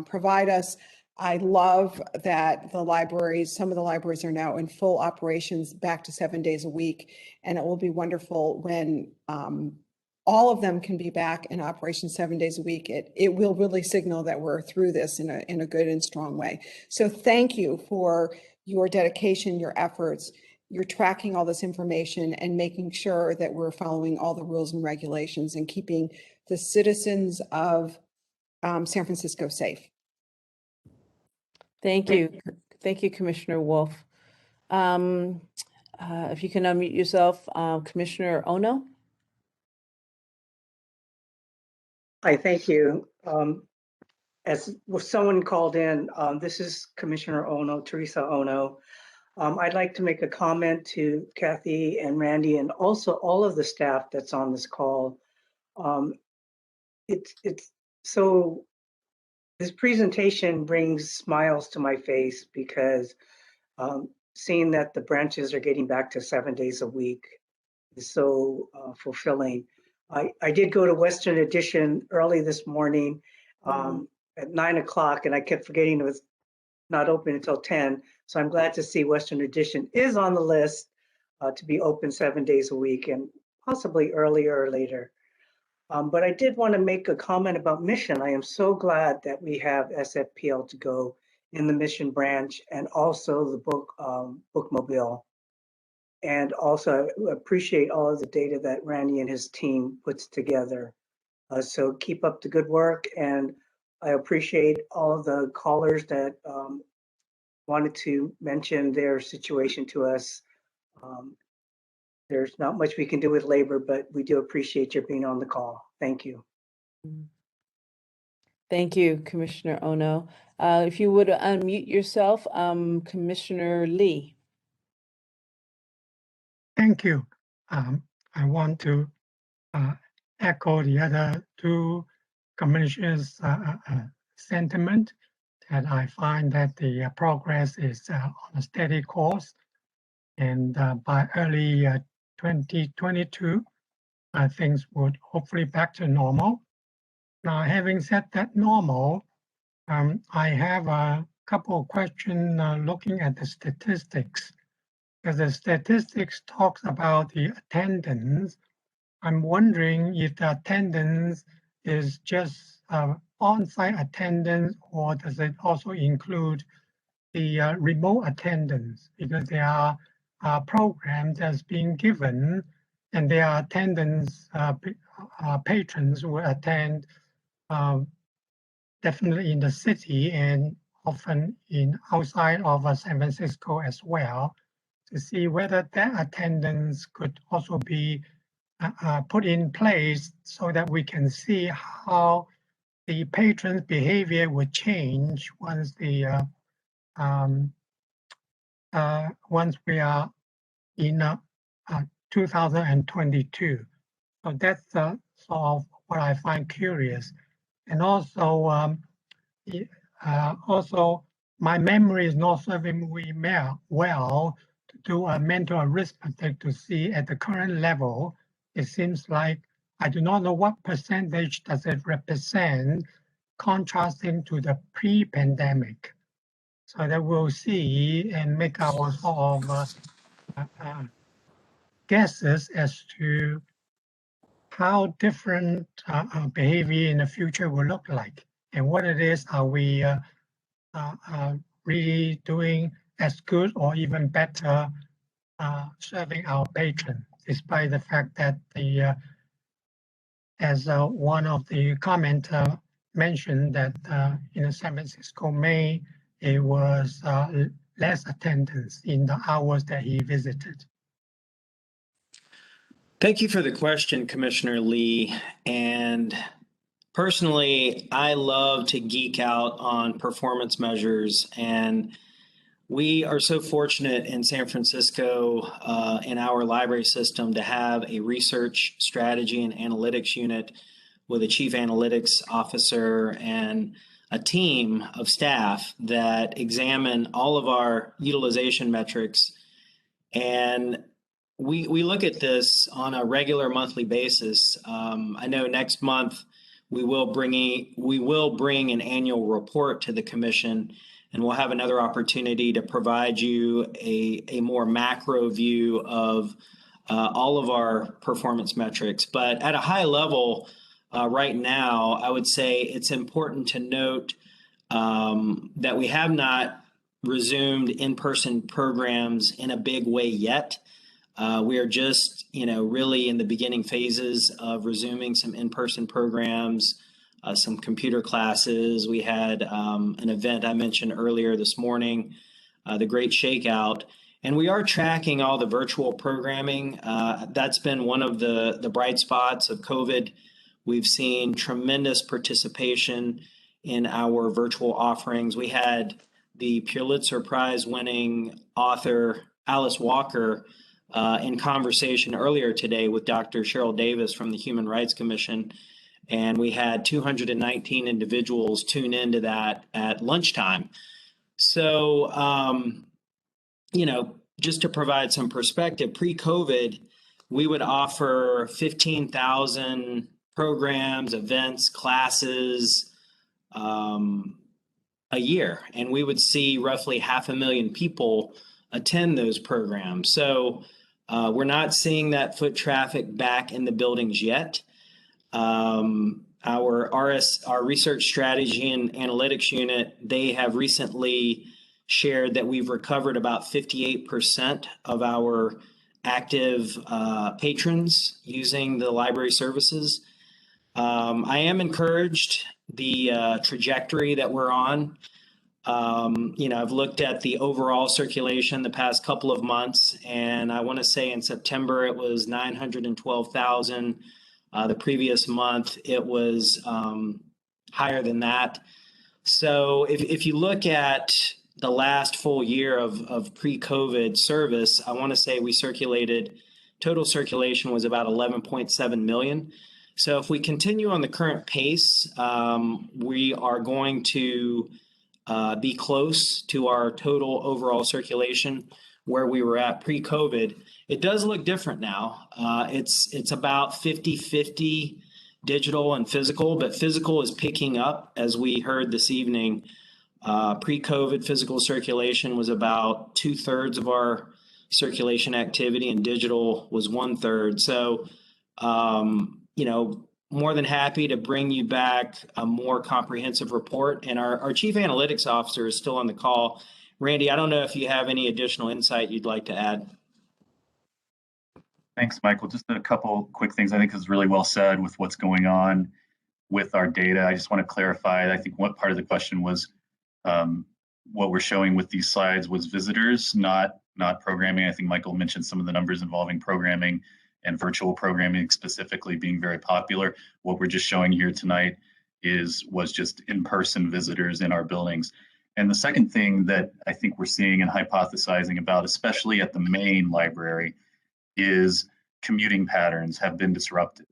N: provide us. I love that the libraries, some of the libraries are now in full operations, back to 7 days a week. And it will be wonderful when all of them can be back in operation 7 days a week. It will really signal that we're through this in a good and strong way. So thank you for your dedication, your efforts. You're tracking all this information and making sure that we're following all the rules and regulations and keeping the citizens of San Francisco safe.
B: Thank you. Thank you, Commissioner Wolf. If you can unmute yourself, Commissioner Ono.
I: Hi, thank you. As someone called in, this is Commissioner Ono, Teresa Ono. I'd like to make a comment to Kathy and Randy, and also all of the staff that's on this call. It's so, this presentation brings smiles to my face, because seeing that the branches are getting back to 7 days a week is so fulfilling. I did go to Western Addition early this morning at 9 o'clock, and I kept forgetting it was not open until 10. So I'm glad to see Western Addition is on the list to be open 7 days a week, and possibly earlier or later. But I did want to make a comment about Mission. I am so glad that we have SFPL to go in the Mission branch, and also the bookmobile. And also I appreciate all of the data that Randy and his team puts together. So keep up the good work, and I appreciate all of the callers that wanted to mention their situation to us. There's not much we can do with labor, but we do appreciate your being on the call. Thank you.
B: Thank you, Commissioner Ono. If you would unmute yourself, Commissioner Lee.
O: Thank you. I want to echo the other two commissioners' sentiment, that I find that the progress is on a steady course, and by early 2022, things would hopefully back to normal. Now, having said that normal, I have a couple of questions looking at the statistics. Because the statistics talks about the attendance, I'm wondering if the attendance is just on-site attendance, or does it also include the remote attendance? Because there are programs that's being given, and there are attendance patrons who attend definitely in the city, and often in outside of San Francisco as well, to see whether that attendance could also be put in place, so that we can see how the patrons' behavior would change once the once we are in 2022. So that's sort of what I find curious. And also, my memory is not serving me well to do a mental arithmetic to see at the current level. It seems like I do not know what percentage does it represent, contrasting to the pre-pandemic. So that we'll see and make our sort of guesses as to how different behavior in the future will look like, and what it is are we really doing as good or even better serving our patrons, despite the fact that the as one of the comment mentioned that in San Francisco, May, it was less attendance in the hours that he visited.
J: Thank you for the question, Commissioner Lee. And personally, I love to geek out on performance measures, and we are so fortunate in San Francisco in our library system to have a research strategy and analytics unit with a chief analytics officer and a team of staff that examine all of our utilization metrics. And we look at this on a regular monthly basis. I know next month we will bring an annual report to the commission, and we'll have another opportunity to provide you a more macro view of all of our performance metrics. But at a high level, right now, I would say it's important to note that we have not resumed in-person programs in a big way yet. We are just, really in the beginning phases of resuming some in-person programs, some computer classes. We had an event I mentioned earlier this morning, the Great Shakeout, and we are tracking all the virtual programming. That's been one of the bright spots of COVID. We've seen tremendous participation in our virtual offerings. We had the Pulitzer Prize winning author Alice Walker in conversation earlier today with Dr. Cheryl Davis from the Human Rights Commission, and we had 219 individuals tune into that at lunchtime. So, just to provide some perspective, pre-COVID, we would offer 15,000 programs, events, classes a year, and we would see roughly 500,000 people attend those programs. So we're not seeing that foot traffic back in the buildings yet. Our research strategy and analytics unit, they have recently shared that we've recovered about 58% of our active patrons using the library services. I am encouraged the trajectory that we're on. I've looked at the overall circulation the past couple of months, and I want to say in September it was 912,000. The previous month it was higher than that. So if you look at the last full year of pre-COVID service, I want to say total circulation was about 11.7 million. So if we continue on the current pace, we are going to be close to our total overall circulation where we were at pre-COVID. It does look different now. It's about 50-50 digital and physical, but physical is picking up, as we heard this evening. Pre-COVID physical circulation was about 2/3 of our circulation activity, and digital was 1/3. So, more than happy to bring you back a more comprehensive report. And our chief analytics officer is still on the call. Randy, I don't know if you have any additional insight you'd like to add.
L: Thanks, Michael. Just a couple quick things I think is really well said with what's going on with our data. I just want to clarify, I think what part of the question was what we're showing with these slides was visitors, not programming. I think Michael mentioned some of the numbers involving programming and virtual programming specifically being very popular. What we're just showing here tonight was just in-person visitors in our buildings. And the second thing that I think we're seeing and hypothesizing about, especially at the main library, is commuting patterns have been disrupted.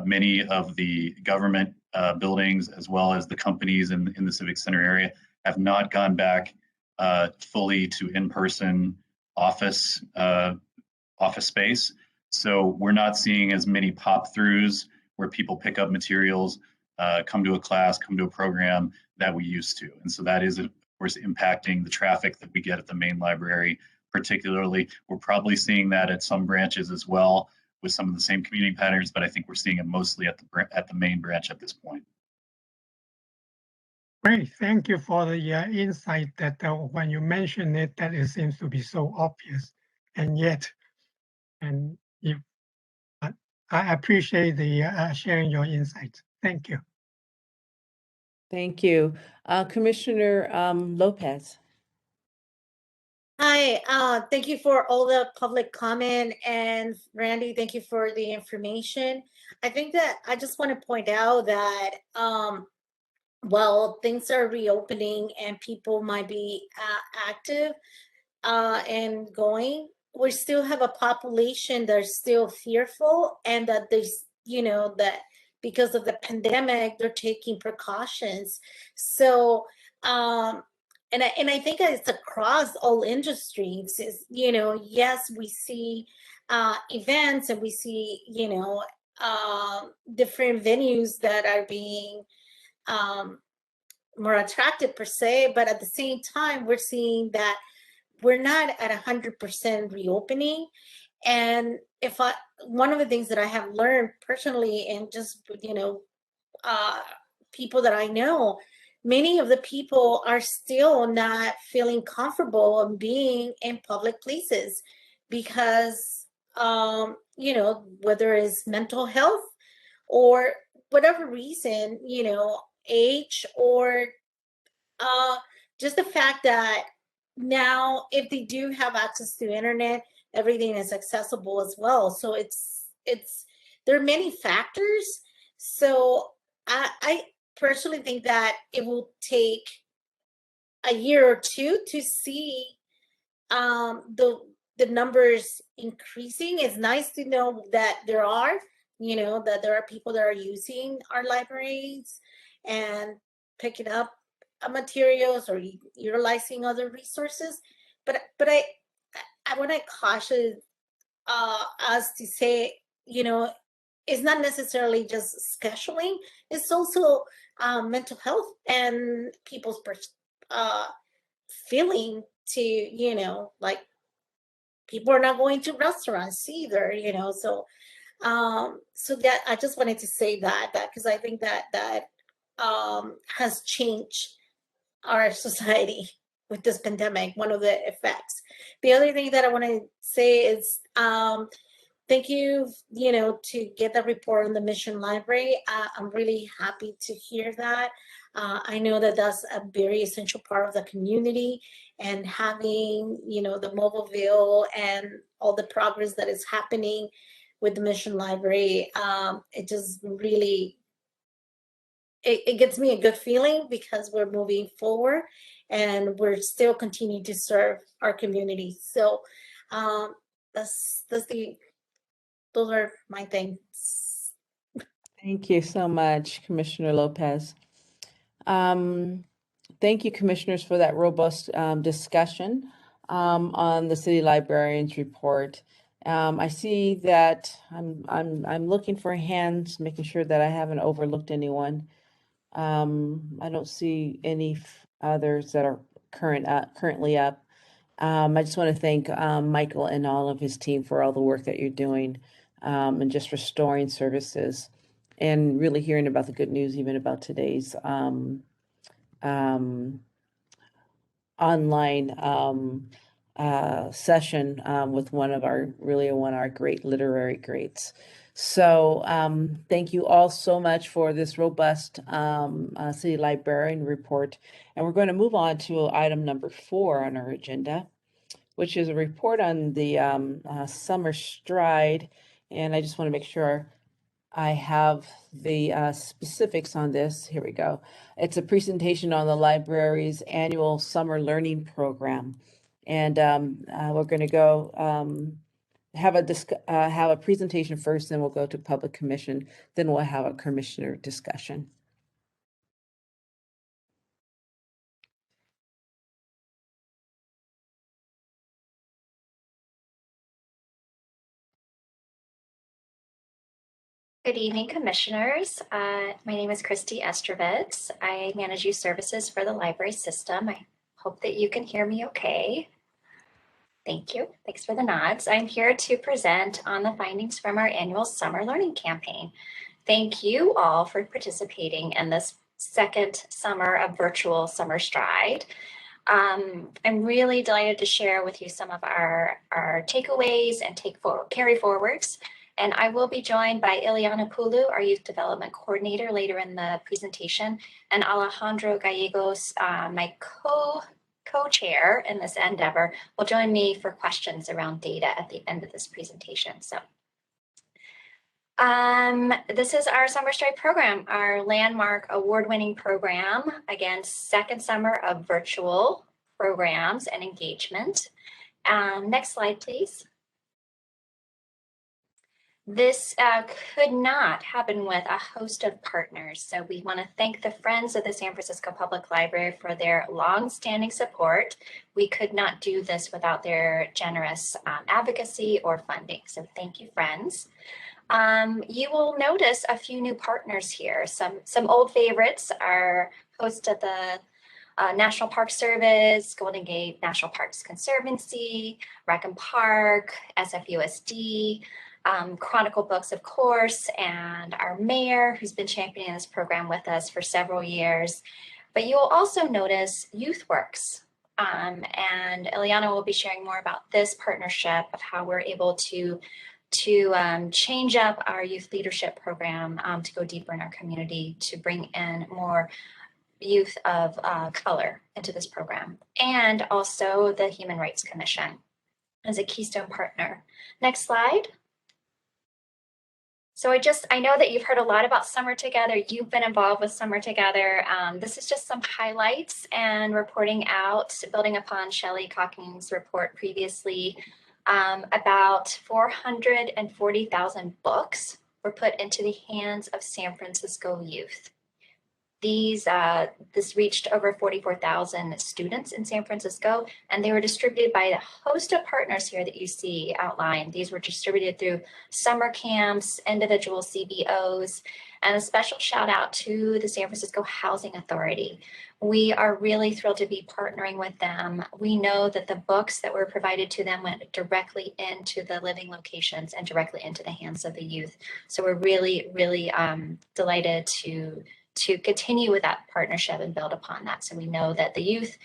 L: Many of the government buildings, as well as the companies in the Civic Center area, have not gone back fully to in-person office space. So we're not seeing as many pop-throughs where people pick up materials, come to a class, come to a program that we used to. And so that is, of course, impacting the traffic that we get at the main library particularly. We're probably seeing that at some branches as well with some of the same commuting patterns, but I think we're seeing it mostly at the main branch at this point.
O: Great, thank you for the insight that when you mention it, that it seems to be so obvious, and yet, and if I appreciate the sharing your insights. Thank you.
B: Thank you. Commissioner Lopez.
G: Hi, thank you for all the public comment, and Randy, thank you for the information. I think that I just want to point out that while things are reopening and people might be active and going, we still have a population that's still fearful, and that there's, that because of the pandemic, they're taking precautions. So, and I think it's across all industries. Is, yes, we see events, and we see different venues that are being more attractive per se, but at the same time, we're seeing that we're not at 100% reopening. And one of the things that I have learned personally, and just people that I know, many of the people are still not feeling comfortable in being in public places because whether it's mental health or whatever reason, age, or just the fact that now if they do have access to internet, everything is accessible as well. So it's there are many factors. So I personally think that it will take a year or two to see the numbers increasing. It's nice to know that there are people that are using our libraries and picking up materials or utilizing other resources. But I want to caution us to say, it's not necessarily just scheduling, it's also mental health and people's feeling to, like, people are not going to restaurants either, so so that I just wanted to say that because I think that has changed our society with this pandemic, one of the effects. The other thing that I want to say is thank you, to get the report on the Mission Library. I'm really happy to hear that. I know that that's a very essential part of the community, and having, the Mobileville and all the progress that is happening with the Mission Library, it just really, it gives me a good feeling because we're moving forward and we're still continuing to serve our community. So those are my things.
B: Thank you so much, Commissioner Lopez. Thank you, commissioners, for that robust discussion on the city librarian's report. I see that I'm looking for hands, making sure that I haven't overlooked anyone. I don't see any others that are currently up. I just want to thank Michael and all of his team for all the work that you're doing and just restoring services and really hearing about the good news, even about today's online session with one of our great literary greats. So thank you all so much for this robust city librarian report. And we're going to move on to item number 4 on our agenda, which is a report on the summer stride. And I just want to make sure I have the specifics on this. Here we go. It's a presentation on the library's annual summer learning program. And we're going to go have a presentation first, then we'll go to public commission, then we'll have a commissioner discussion.
P: Good evening, commissioners. My name is Christy Estravez. I manage youth services for the library system. I hope that you can hear me okay. Thank you. Thanks for the nods. I'm here to present on the findings from our annual summer learning campaign. Thank you all for participating in this second summer of virtual Summer Stride. I'm really delighted to share with you some of our takeaways and carry forwards. And I will be joined by Ileana Pulu, our Youth Development Coordinator, later in the presentation, and Alejandro Gallegos, my co-chair in this endeavor, will join me for questions around data at the end of this presentation. So this is our Summer Strike program, our landmark award-winning program, again, second summer of virtual programs and engagement. Next slide, please. This could not happen with a host of partners. So we want to thank the Friends of the San Francisco Public Library for their long-standing support. We could not do this without their generous advocacy or funding. So thank you, Friends. You will notice a few new partners here. Some old favorites are host of the National Park Service, Golden Gate National Parks Conservancy, Rackham Park, SFUSD, Chronicle Books, of course, and our mayor, who's been championing this program with us for several years. But you will also notice YouthWorks. And Ileana will be sharing more about this partnership of how we're able to change up our youth leadership program to go deeper in our community, to bring in more youth of color into this program, and also the Human Rights Commission as a keystone partner. Next slide. So I know that you've heard a lot about Summer Together. You've been involved with Summer Together. This is just some highlights and reporting out, building upon Shelley Cocking's report previously. About 440,000 books were put into the hands of San Francisco youth. This reached over 44,000 students in San Francisco, and they were distributed by a host of partners here that you see outlined. These were distributed through summer camps, individual CBOs, and a special shout out to the San Francisco Housing Authority. We are really thrilled to be partnering with them. We know that the books that were provided to them went directly into the living locations and directly into the hands of the youth. So we're really, really delighted to continue with that partnership and build upon that. So we know that the youth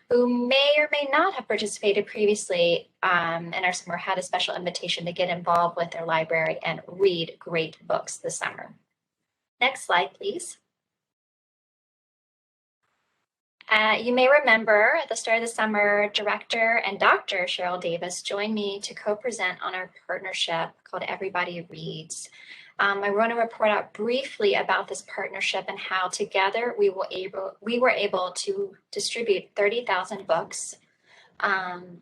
P: who may or may not have participated previously in our summer had a special invitation to get involved with their library and read great books this summer. Next slide, please. You may remember at the start of the summer, Director and Dr. Cheryl Davis joined me to co-present on our partnership called Everybody Reads. I want to report out briefly about this partnership and how together we were able to distribute 30,000 books,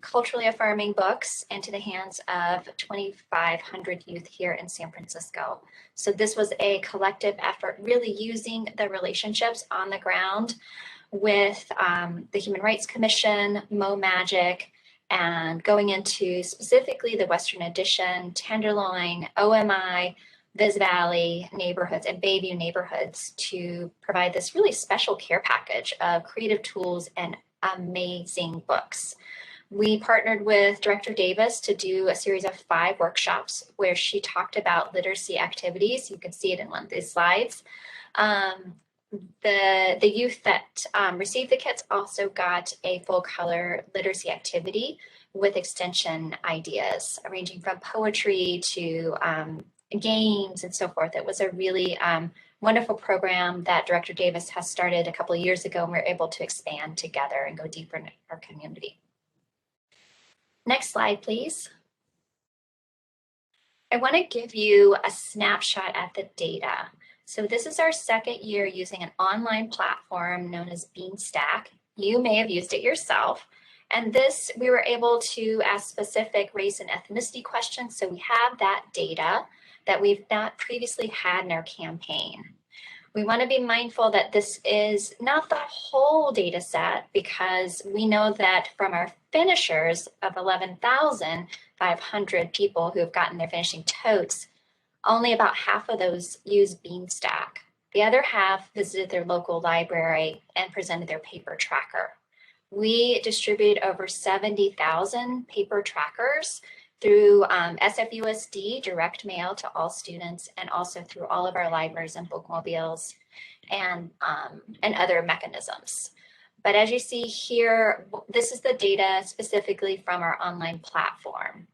P: culturally affirming books, into the hands of 2,500 youth here in San Francisco. So this was a collective effort, really using the relationships on the ground with the Human Rights Commission, Magic, and going into specifically the Western Addition, Tenderloin, OMI, Viz Valley neighborhoods and Bayview neighborhoods to provide this really special care package of creative tools and amazing books. We partnered with Director Davis to do a series of 5 workshops where she talked about literacy activities. You can see it in one of these slides. The youth that received the kits also got a full color literacy activity with extension ideas, ranging from poetry to games and so forth. It was a really wonderful program that Director Davis has started a couple of years ago, and we're able to expand together and go deeper in our community. Next slide, please. I want to give you a snapshot at the data. So this is our second year using an online platform known as Beanstack. You may have used it yourself. And this, we were able to ask specific race and ethnicity questions. So we have that data that we've not previously had in our campaign. We want to be mindful that this is not the whole data set, because we know that from our finishers of 11,500 people who have gotten their finishing totes, only about half of those use Beanstack. The other half visited their local library and presented their paper tracker. We distributed over 70,000 paper trackers through SFUSD direct mail to all students, and also through all of our libraries and bookmobiles and other mechanisms. But as you see here, this is the data specifically from our online platform.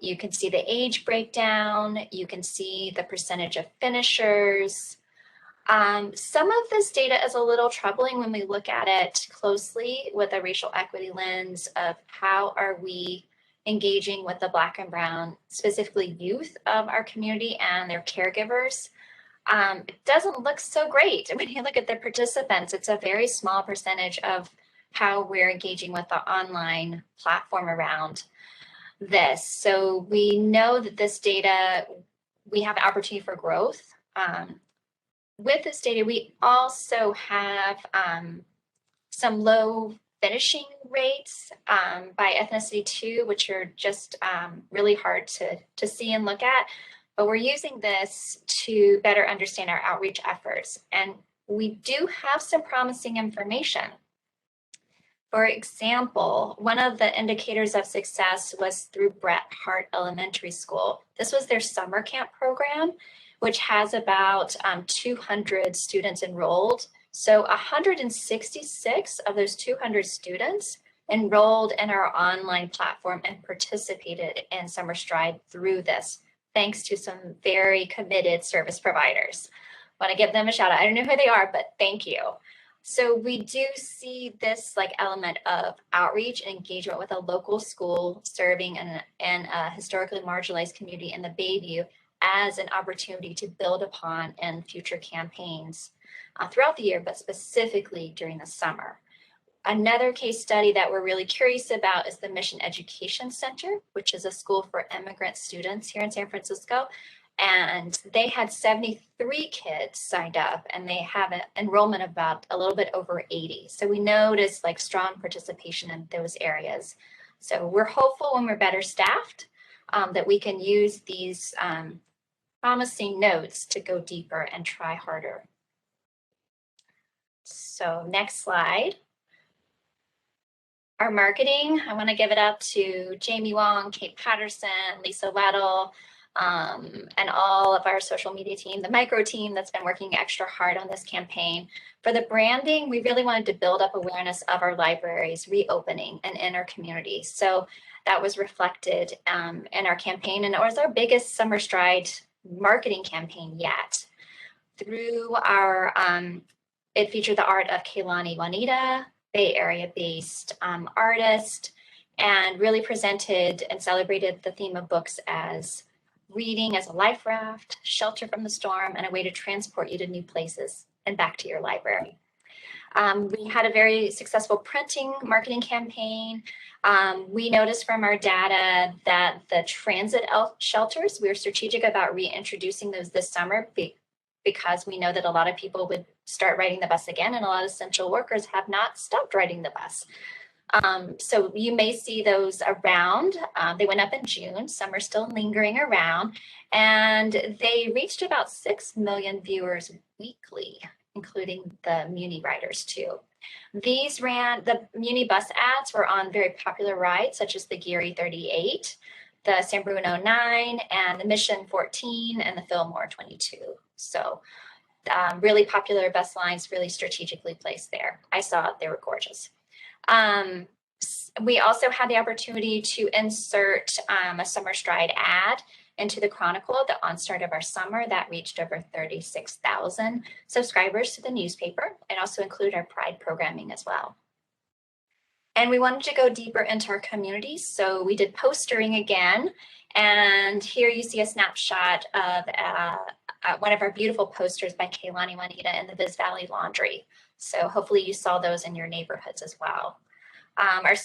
P: You can see the age breakdown. You can see the percentage of finishers. Some of this data is a little troubling when we look at it closely with a racial equity lens of how are we engaging with the Black and Brown, specifically youth of our community and their caregivers. It doesn't look so great. When you look at the participants, it's a very small percentage of how we're engaging with the online platform around this. So we know that this data, we have an opportunity for growth. With this data, we also have some low finishing rates by ethnicity too, which are just really hard to see and look at. But we're using this to better understand our outreach efforts. And we do have some promising information. For example, one of the indicators of success was through Bret Hart Elementary School. This was their summer camp program, which has about 200 students enrolled. So 166 of those 200 students enrolled in our online platform and participated in Summer Stride through this, thanks to some very committed service providers. I want to give them a shout out. I don't know who they are, but thank you. So we do see this element of outreach and engagement with a local school serving in a historically marginalized community in the Bayview as an opportunity to build upon in future campaigns throughout the year, but specifically during the summer. Another case study that we're really curious about is the Mission Education Center, which is a school for immigrant students here in San Francisco. And they had 73 kids signed up, and they have an enrollment of about a little bit over 80. So we noticed strong participation in those areas. So we're hopeful when we're better staffed that we can use these promising notes to go deeper and try harder. So next slide. Our marketing, I want to give it up to Jamie Wong, Kate Patterson, Lisa Weddle, and all of our social media team, the micro team that's been working extra hard on this campaign. For the branding, we really wanted to build up awareness of our libraries reopening and in our community. So that was reflected in our campaign, and it was our biggest Summer Stride marketing campaign yet. Through our, it featured the art of Kehlani Juanita, Bay Area-based artist, and really presented and celebrated the theme of books as reading as a life raft, shelter from the storm, and a way to transport you to new places and back to your library. We had a very successful printing marketing campaign. We noticed from our data that the transit shelters, we were strategic about reintroducing those this summer because we know that a lot of people would start riding the bus again, and a lot of essential workers have not stopped riding the bus. So you may see those around. They went up in June. Some are still lingering around, and they reached about 6 million viewers weekly, including the Muni riders too. These the Muni bus ads were on very popular rides such as the Geary 38, the San Bruno 9, and the Mission 14, and the Fillmore 22. So really popular bus lines, really strategically placed there. I saw it, they were gorgeous. We also had the opportunity to insert a Summer Stride ad into the Chronicle at the onstart of our summer. That reached over 36,000 subscribers to the newspaper, and also included our Pride programming as well. And we wanted to go deeper into our communities, so we did postering again. And here you see a snapshot of one of our beautiful posters by Kehlani Juanita in the Viz Valley Laundry. So hopefully you saw those in your neighborhoods as well. Our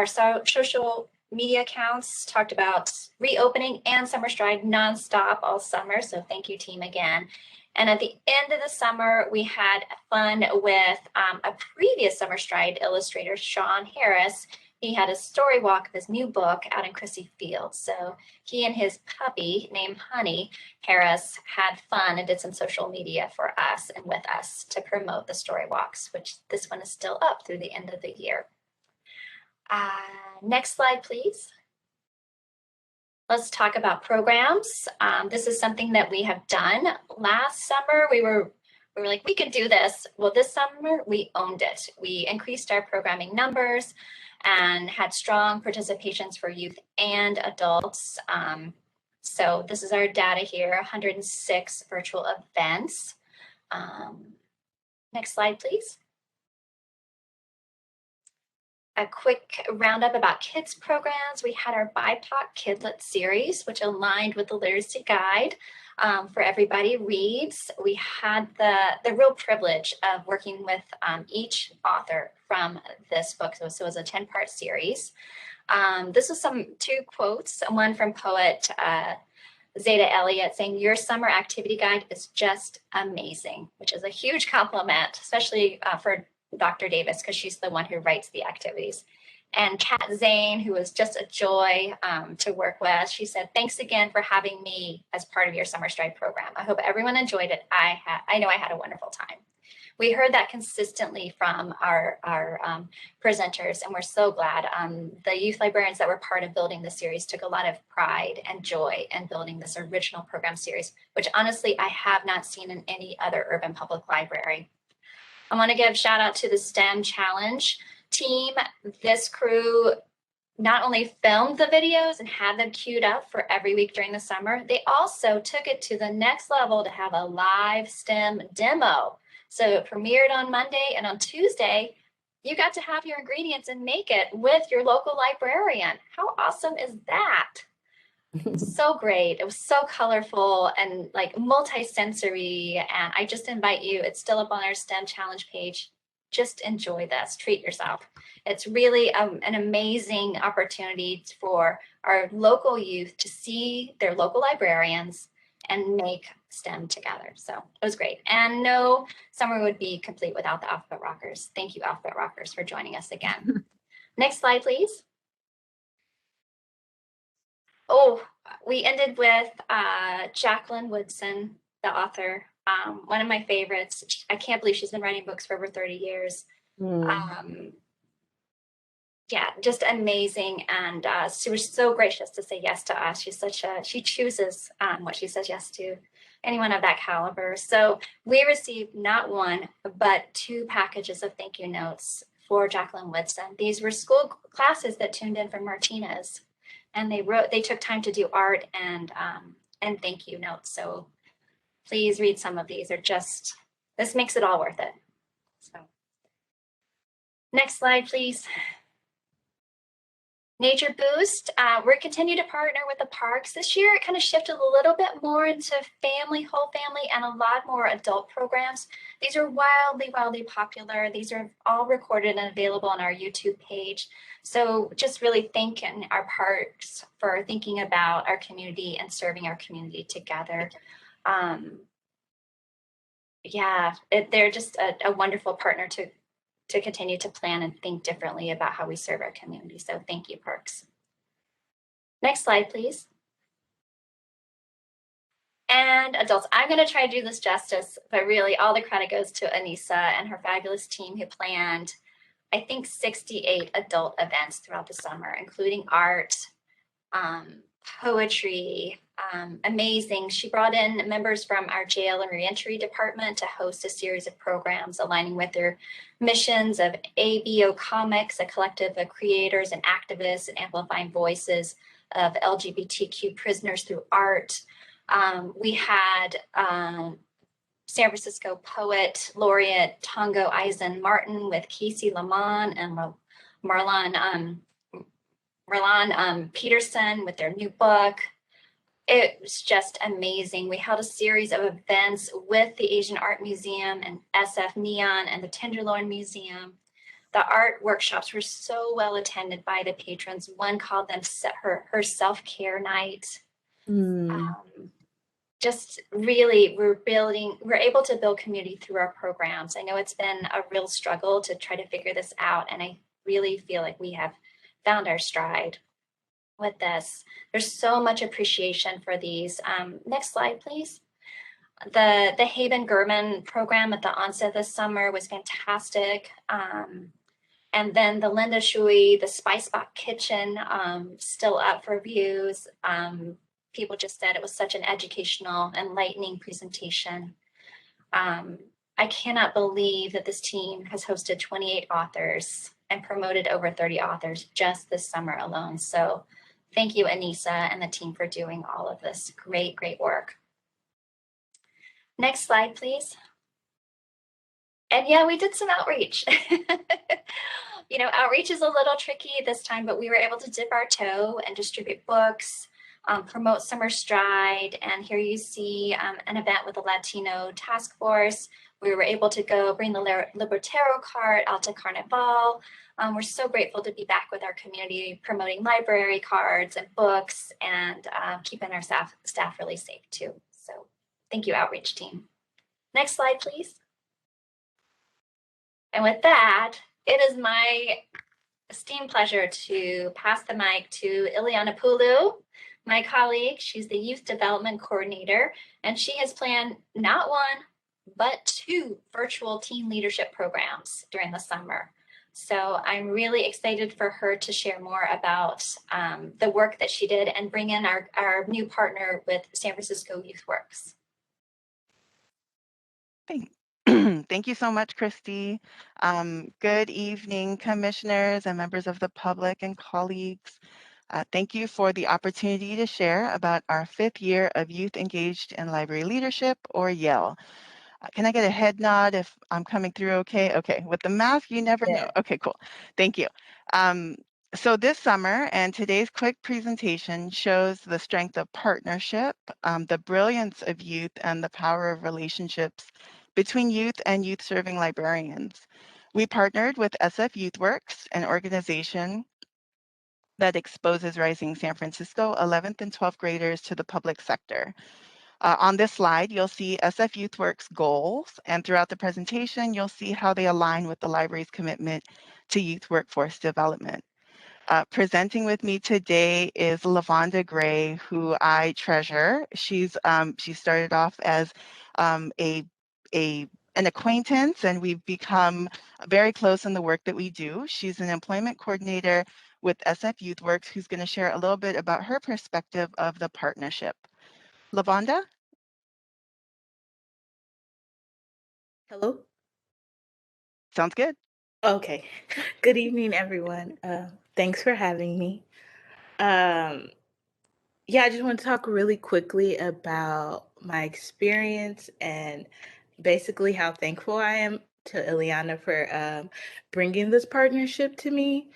P: social media accounts talked about reopening and Summer Stride nonstop all summer. So thank you, team, again. And at the end of the summer, we had fun with a previous Summer Stride illustrator, Sean Harris. He had a story walk of his new book out in Crissy Fields. So he and his puppy named Honey Harris had fun and did some social media for us and with us to promote the story walks, which this one is still up through the end of the year. Next slide, please. Let's talk about programs. This is something that we have done. Last summer, we were like, we can do this. Well, this summer, we owned it. We increased our programming numbers. and had strong participations for youth and adults. So this is our data here, 106 virtual events. Next slide, please. A quick roundup about kids programs. We had our BIPOC Kidlet series, which aligned with the literacy guide for Everybody Reads. We had the real privilege of working with each author from this book. So it was a 10-part series. This was two quotes, one from poet Zeta Elliott saying, "Your summer activity guide is just amazing," which is a huge compliment, especially for Dr. Davis, because she's the one who writes the activities. And Kat Zane, who was just a joy to work with, she said, "Thanks again for having me as part of your Summer Stride program. I hope everyone enjoyed it. I know I had a wonderful time." We heard that consistently from our presenters, and we're so glad. The youth librarians that were part of building the series took a lot of pride and joy in building this original program series, which honestly I have not seen in any other urban public library. I want to give a shout out to the STEM Challenge team. This crew not only filmed the videos and had them queued up for every week during the summer, they also took it to the next level to have a live STEM demo. So it premiered on Monday, and on Tuesday, you got to have your ingredients and make it with your local librarian. How awesome is that? So great. It was so colorful and like multi-sensory. And I just invite you, it's still up on our STEM challenge page. Just enjoy this, treat yourself. It's really an amazing opportunity for our local youth to see their local librarians and make STEM together. So it was great. And no summer would be complete without the Alphabet Rockers. Thank you, Alphabet Rockers, for joining us again. Next slide, please. Oh, we ended with Jacqueline Woodson, the author, one of my favorites. I can't believe she's been writing books for over 30 years. Yeah, just amazing. And she was so gracious to say yes to us. She chooses what she says yes to, anyone of that caliber. So we received not one, but 2 packages of thank you notes for Jacqueline Woodson. These were school classes that tuned in from Martinez. And they took time to do art and thank you notes. So please read some of these. This makes it all worth it. So next slide, please. Nature Boost. We're continuing to partner with the parks. This year, it kind of shifted a little bit more into whole family, and a lot more adult programs. These are wildly, wildly popular. These are all recorded and available on our YouTube page. So just really thanking our parks for thinking about our community and serving our community together. Yeah, they're just a wonderful partner to continue to plan and think differently about how we serve our community. So thank you, parks. Next slide, please. And adults, I'm going to try to do this justice, but really all the credit goes to Anissa and her fabulous team who planned, I think, 68 adult events throughout the summer, including art, poetry, amazing. She brought in members from our jail and reentry department to host a series of programs aligning with their missions of ABO Comics, a collective of creators and activists and amplifying voices of LGBTQ prisoners through art. We had San Francisco poet laureate Tongo Eisen Martin with Casey Lamont and Marlon Peterson with their new book. It was just amazing. We held a series of events with the Asian Art Museum and SF Neon and the Tenderloin Museum. The art workshops were so well attended by the patrons. One called them her self-care night. Just really, we're able to build community through our programs. I know it's been a real struggle to try to figure this out, and I really feel like we have found our stride with this. There's so much appreciation for these. Next slide, please. The Haven German program at the onset this summer was fantastic. And then the Linda Shui, the Spice Box Kitchen, still up for views. People just said it was such an educational, enlightening presentation. I cannot believe that this team has hosted 28 authors and promoted over 30 authors just this summer alone. So thank you, Anissa and the team, for doing all of this great, great work. Next slide, please. And yeah, we did some outreach. You know, outreach is a little tricky this time, but we were able to dip our toe and distribute books, promote Summer Stride. And here you see an event with the Latino Task Force. We were able to go bring the Libertero cart out to Carnival. We're so grateful to be back with our community, promoting library cards and books, and keeping our staff really safe too. So thank you, outreach team. Next slide, please. And with that, it is my esteemed pleasure to pass the mic to Ileana Pulu, my colleague. She's the Youth Development Coordinator, and she has planned not one, but 2 virtual teen leadership programs during the summer. So I'm really excited for her to share more about the work that she did and bring in our new partner with San Francisco YouthWorks.
Q: Thank you so much, Christy. Good evening, commissioners and members of the public and colleagues. Thank you for the opportunity to share about our 5th year of Youth Engaged in Library Leadership, or YEL. Can I get a head nod if I'm coming through okay? Okay, with the mask, you never know. Okay, cool. Thank you. So this summer and today's quick presentation shows the strength of partnership, the brilliance of youth, and the power of relationships between youth and youth-serving librarians. We partnered with SF YouthWorks, an organization that exposes rising San Francisco 11th and 12th graders to the public sector. On this slide, you'll see SF YouthWorks goals, and throughout the presentation, you'll see how they align with the library's commitment to youth workforce development. Presenting with me today is Lavonda Gray, who I treasure. She started off as an acquaintance, and we've become very close in the work that we do. She's an employment coordinator with SF YouthWorks, who's going to share a little bit about her perspective of the partnership. Lavonda?
R: Hello?
Q: Sounds good.
R: Okay. Good evening, everyone. Thanks for having me. Yeah, I just want to talk really quickly about my experience and basically how thankful I am to Ileana for bringing this partnership to me.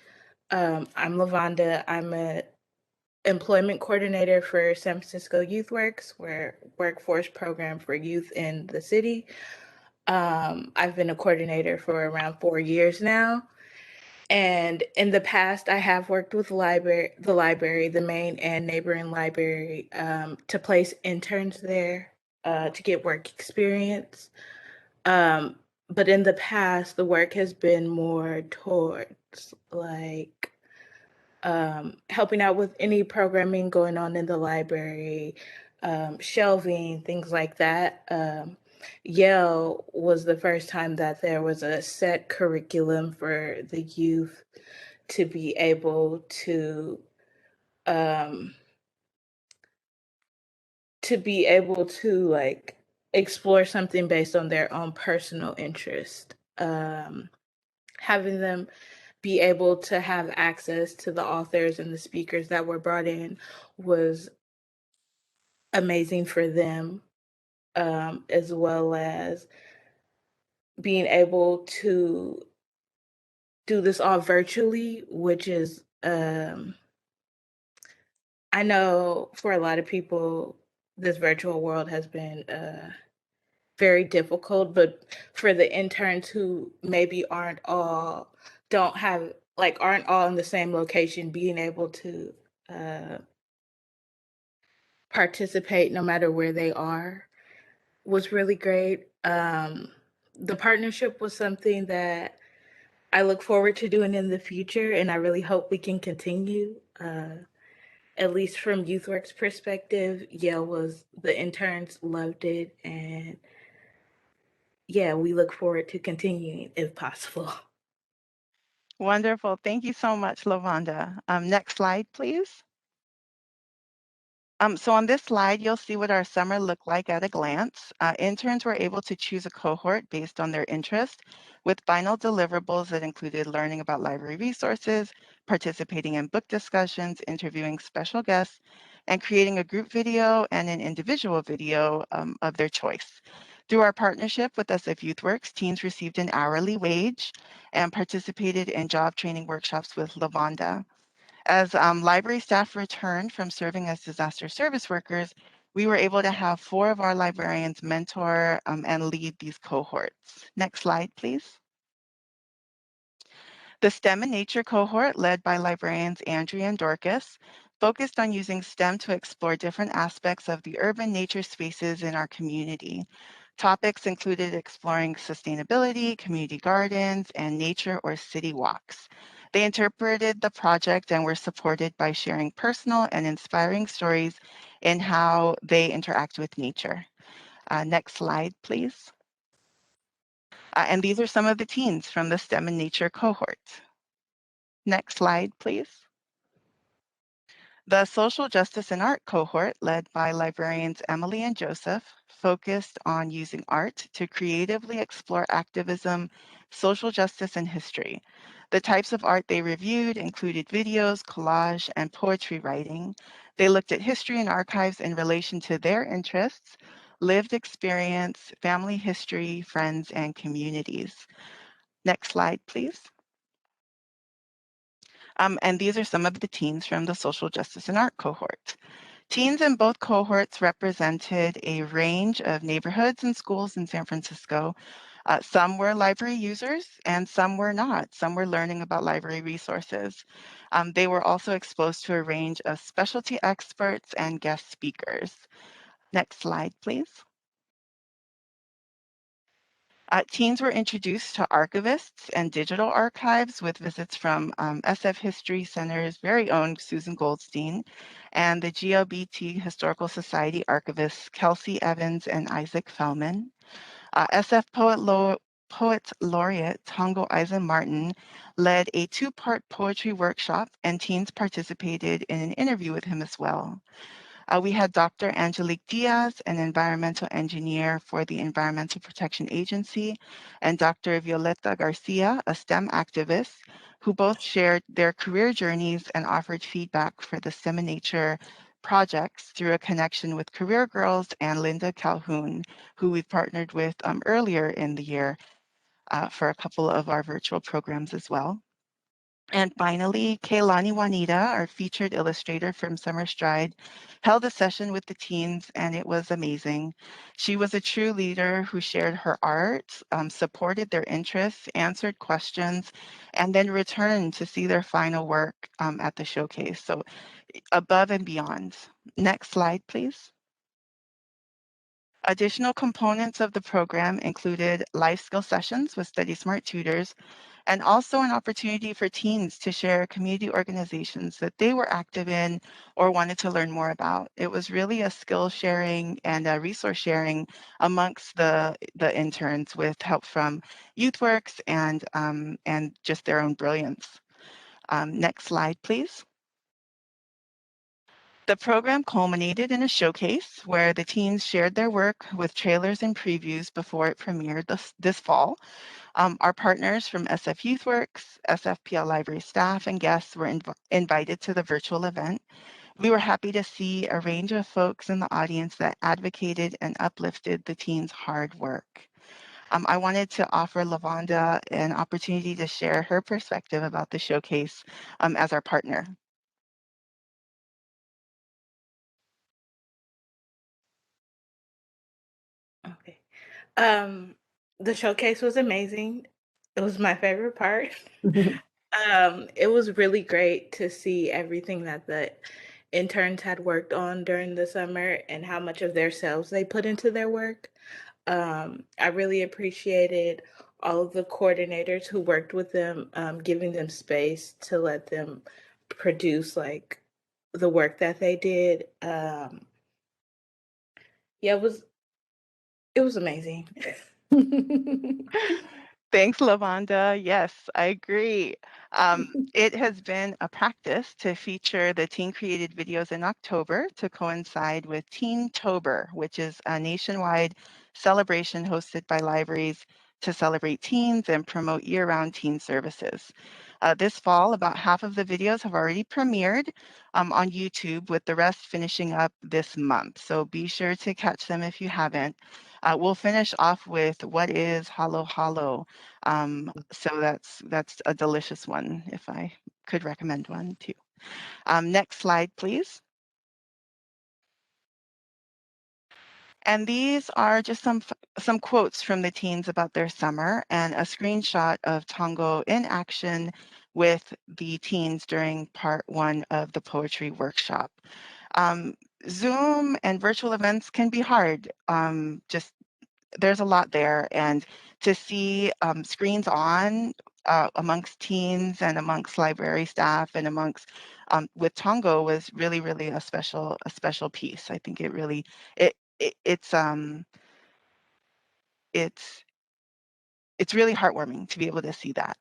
R: I'm Lavonda. I'm a employment coordinator for San Francisco YouthWorks. We're a workforce program for youth in the city. I've been a coordinator for around 4 years now. And in the past, I have worked with the library, the main and neighboring library, to place interns there to get work experience. But in the past, the work has been more towards like helping out with any programming going on in the library, shelving, things like that. Yale was the first time that there was a set curriculum for the youth to be able to like explore something based on their own personal interest. Having them be able to have access to the authors and the speakers that were brought in was amazing for them, as well as being able to do this all virtually, which is, I know for a lot of people, this virtual world has been very difficult, but for the interns who maybe aren't all in the same location, being able to participate no matter where they are was really great. The partnership was something that I look forward to doing in the future, and I really hope we can continue. At least from YouthWorks perspective, the interns loved it, and yeah, we look forward to continuing if possible.
Q: Wonderful. Thank you so much, Lavonda. Next slide, please. So on this slide, you'll see what our summer looked like at a glance. Interns were able to choose a cohort based on their interest, with final deliverables that included learning about library resources, participating in book discussions, interviewing special guests, and creating a group video and an individual video of their choice. Through our partnership with SF YouthWorks, teens received an hourly wage and participated in job training workshops with Lavonda. As library staff returned from serving as disaster service workers, we were able to have 4 of our librarians mentor and lead these cohorts. Next slide, please. The STEM and Nature cohort, led by librarians Andrea and Dorcas, focused on using STEM to explore different aspects of the urban nature spaces in our community. Topics included exploring sustainability, community gardens, and nature or city walks. They interpreted the project and were supported by sharing personal and inspiring stories in how they interact with nature. Next slide, please. And these are some of the teens from the STEM and Nature cohort. Next slide, please. The Social Justice and Art cohort, led by librarians Emily and Joseph, focused on using art to creatively explore activism, social justice, and history. The types of art they reviewed included videos, collage, and poetry writing. They looked at history and archives in relation to their interests, lived experience, family history, friends, and communities. Next slide, please. And these are some of the teens from the Social Justice and Art cohort. Teens in both cohorts represented a range of neighborhoods and schools in San Francisco. Some were library users and some were not. Some were learning about library resources. They were also exposed to a range of specialty experts and guest speakers. Next slide, please. Teens were introduced to archivists and digital archives with visits from SF History Center's very own Susan Goldstein and the GLBT Historical Society archivists Kelsey Evans and Isaac Fellman. SF Poet Laureate Tongo Eisen Martin led a 2-part poetry workshop, and teens participated in an interview with him as well. We had Dr. Angelique Diaz, an environmental engineer for the Environmental Protection Agency, and Dr. Violeta Garcia, a STEM activist, who both shared their career journeys and offered feedback for the STEM and Nature projects through a connection with Career Girls and Linda Calhoun, who we partnered with earlier in the year for a couple of our virtual programs as well. And finally, Kaylani Juanita, our featured illustrator from Summer Stride, held a session with the teens, and it was amazing. She was a true leader who shared her art, supported their interests, answered questions, and then returned to see their final work at the showcase. So above and beyond. Next slide, please. Additional components of the program included life skill sessions with Study Smart tutors, and also an opportunity for teens to share community organizations that they were active in or wanted to learn more about. It was really a skill sharing and a resource sharing amongst the interns with help from YouthWorks and just their own brilliance. Next slide, please. The program culminated in a showcase where the teens shared their work with trailers and previews before it premiered this fall. Our partners from SF YouthWorks, SFPL Library staff, and guests were invited to the virtual event. We were happy to see a range of folks in the audience that advocated and uplifted the teens' hard work. I wanted to offer Lavonda an opportunity to share her perspective about the showcase as our partner.
R: Okay. The showcase was amazing. It was my favorite part. It was really great to see everything that the interns had worked on during the summer and how much of themselves they put into their work. I really appreciated all of the coordinators who worked with them, giving them space to let them produce like the work that they did. Yeah, it was amazing.
Q: Thanks, Lavonda. Yes, I agree. It has been a practice to feature the teen-created videos in October to coincide with Teen-tober, which is a nationwide celebration hosted by libraries to celebrate teens and promote year-round teen services. This fall, about half of the videos have already premiered on YouTube, with the rest finishing up this month. So be sure to catch them if you haven't. We'll finish off with What is Halo Halo? So that's a delicious one, if I could recommend one too. Next slide, please. And these are just some quotes from the teens about their summer and a screenshot of Tongo in action with the teens during part 1 of the poetry workshop. Zoom and virtual events can be hard. There's a lot there, and to see screens on amongst teens and amongst library staff and amongst with Tongo was really, really a special piece. I think it really it's really heartwarming to be able to see that.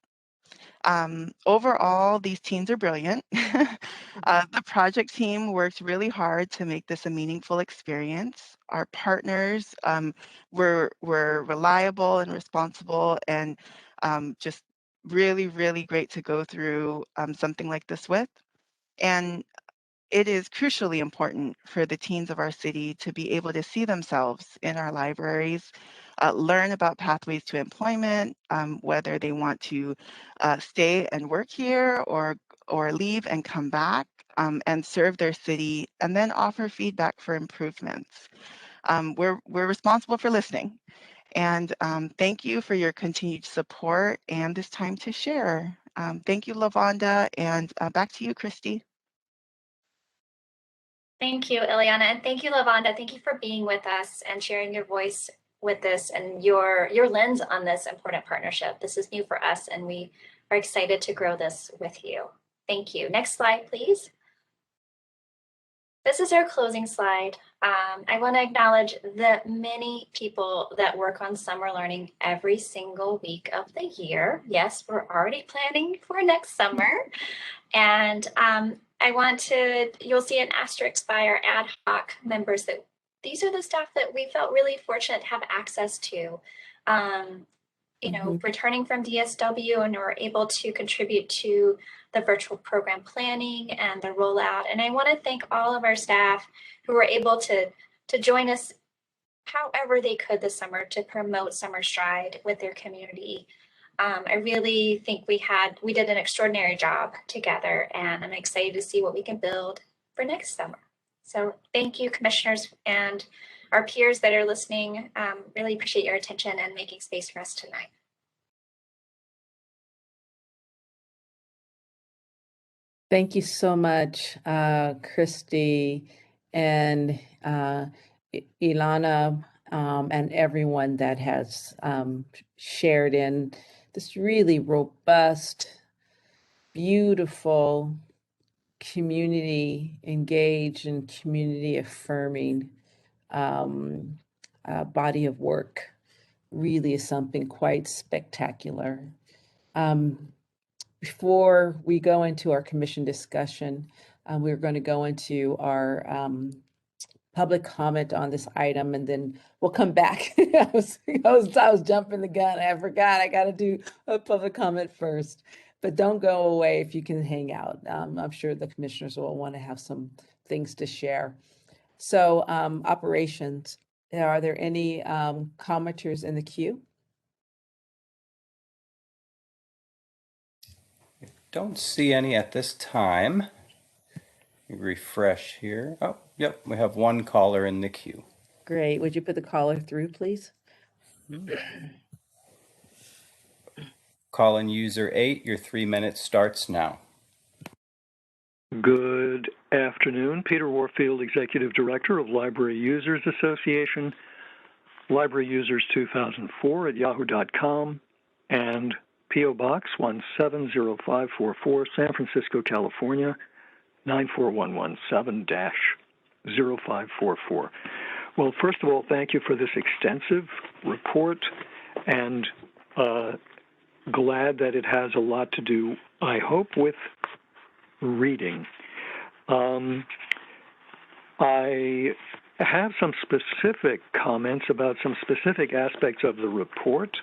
Q: Overall, these teens are brilliant. The project team worked really hard to make this a meaningful experience. Our partners were reliable and responsible, and just really, really great to go through something like this with. And it is crucially important for the teens of our city to be able to see themselves in our libraries, learn about pathways to employment, whether they want to stay and work here or leave and come back and serve their city, and then offer feedback for improvements. We're responsible for listening. And thank you for your continued support and this time to share. Thank you, Lavonda, and back to you, Christy.
P: Thank you, Ileana, and thank you, Lavonda. Thank you for being with us and sharing your voice with this and your lens on this important partnership. This is new for us, and we are excited to grow this with you. Thank you. Next slide, please. This is our closing slide. I want to acknowledge the many people that work on summer learning every single week of the year. Yes, we're already planning for next summer. And you'll see an asterisk by our ad hoc members that these are the staff that we felt really fortunate to have access to. Returning from DSW, and we're able to contribute to the virtual program planning and the rollout. And I want to thank all of our staff who were able to join us however they could this summer to promote Summer Stride with their community. I really think we did an extraordinary job together, and I'm excited to see what we can build for next summer. So thank you, commissioners, and our peers that are listening. Really appreciate your attention and making space for us tonight.
B: Thank you so much, Christy and Ilana, and everyone that has shared in this really robust, beautiful, community engaged and community affirming body of work. Really is something quite spectacular. Before we go into our commission discussion, we're going to go into our public comment on this item, and then we'll come back. I was jumping the gun. I forgot I got to do a public comment first, but don't go away if you can hang out. I'm sure the commissioners will want to have some things to share. So operations, are there any commenters in the queue?
C: Don't see any at this time. Refresh here. Oh, yep, we have one caller in the queue.
B: Great. Would you put the caller through, please?
C: Call-in user 8, your 3 minutes starts now.
D: Good afternoon. Peter Warfield, Executive Director of Library Users Association, Library Users 2004 at yahoo.com, and P.O. Box 170544, San Francisco, California, 94117-0544. Well, first of all, thank you for this extensive report, and glad that it has a lot to do, I hope, with reading. I have some specific comments about some specific aspects of the report.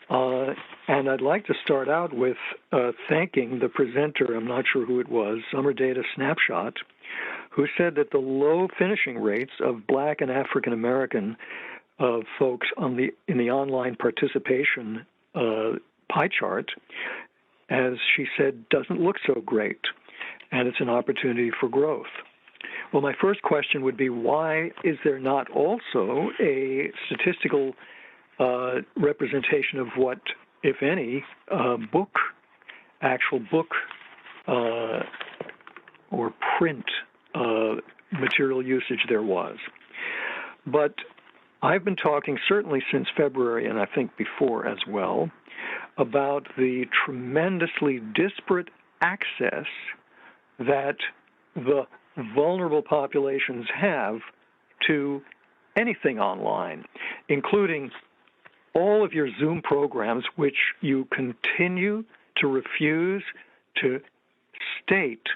D: And I'd like to start out with thanking the presenter, I'm not sure who it was, Summer Data Snapshot, who said that the low finishing rates of Black and African American folks in the online participation pie chart, as she said, doesn't look so great, and it's an opportunity for growth. Well, my first question would be, why is there not also a statistical representation of what, if any, actual book or print material usage there was? But I've been talking certainly since February, and I think before as well, about the tremendously disparate access that the vulnerable populations have to anything online, including all of your Zoom programs, which you continue to refuse to state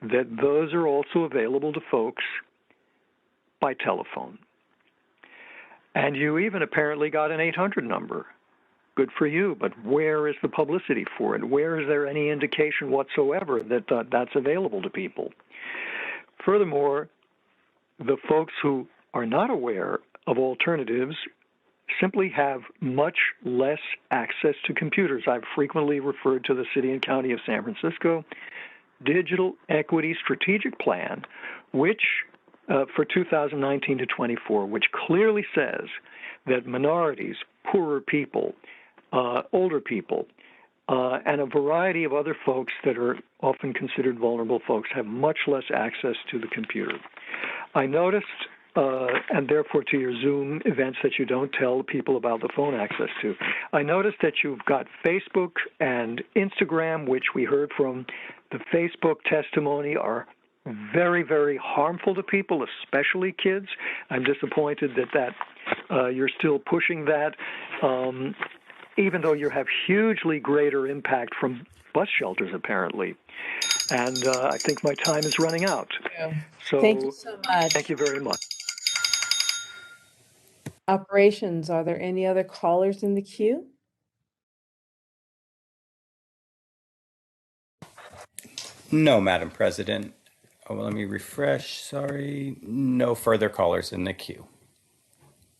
D: that those are also available to folks by telephone. And you even apparently got an 800 number. Good for you, but where is the publicity for it? Where is there any indication whatsoever that that's available to people? Furthermore, the folks who are not aware of alternatives simply have much less access to computers. I've frequently referred to the City and County of San Francisco Digital Equity Strategic Plan, which for 2019 to 24, which clearly says that minorities, poorer people, older people, and a variety of other folks that are often considered vulnerable folks have much less access to the computer. I noticed, and therefore to your Zoom events that you don't tell people about the phone access to, I noticed that you've got Facebook and Instagram, which we heard from the Facebook testimony are very, very harmful to people, especially kids. I'm disappointed that you're still pushing that, even though you have hugely greater impact from bus shelters, apparently. And I think my time is running out. So
B: thank you so much.
D: Thank you very much.
B: Operations, are there any other callers in the queue?
C: No, Madam President. Oh, well, let me refresh. Sorry. No further callers in the queue.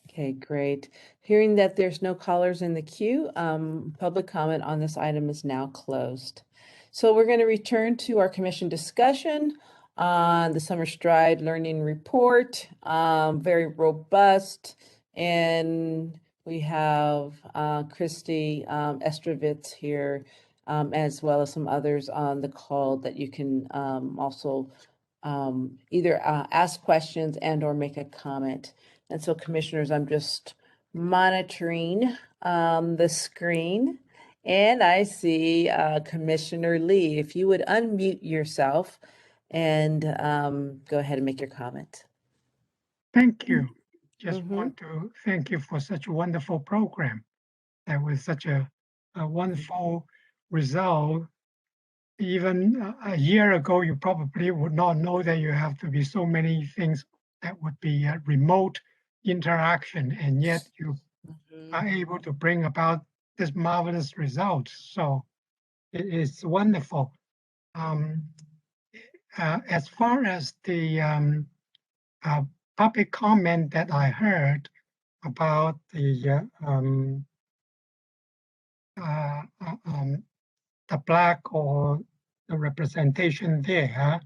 B: Okay, great. Hearing that there's no callers in the queue, public comment on this item is now closed. So we're going to return to our commission discussion on the Summer Stride Learning Report. Very robust, and we have Christy Estrovitz here, as well as some others on the call that you can also either ask questions and or make a comment. And so, commissioners, I'm just monitoring the screen, and I see Commissioner Lee. If you would unmute yourself and go ahead and make your comment.
O: Thank you. Just want to thank you for such a wonderful program. That was such a wonderful result. Even a year ago, you probably would not know that you have to be so many things that would be remote interaction, and yet you are able to bring about this marvelous result. So it is wonderful. As far as the public comment that I heard about the Black or the representation there,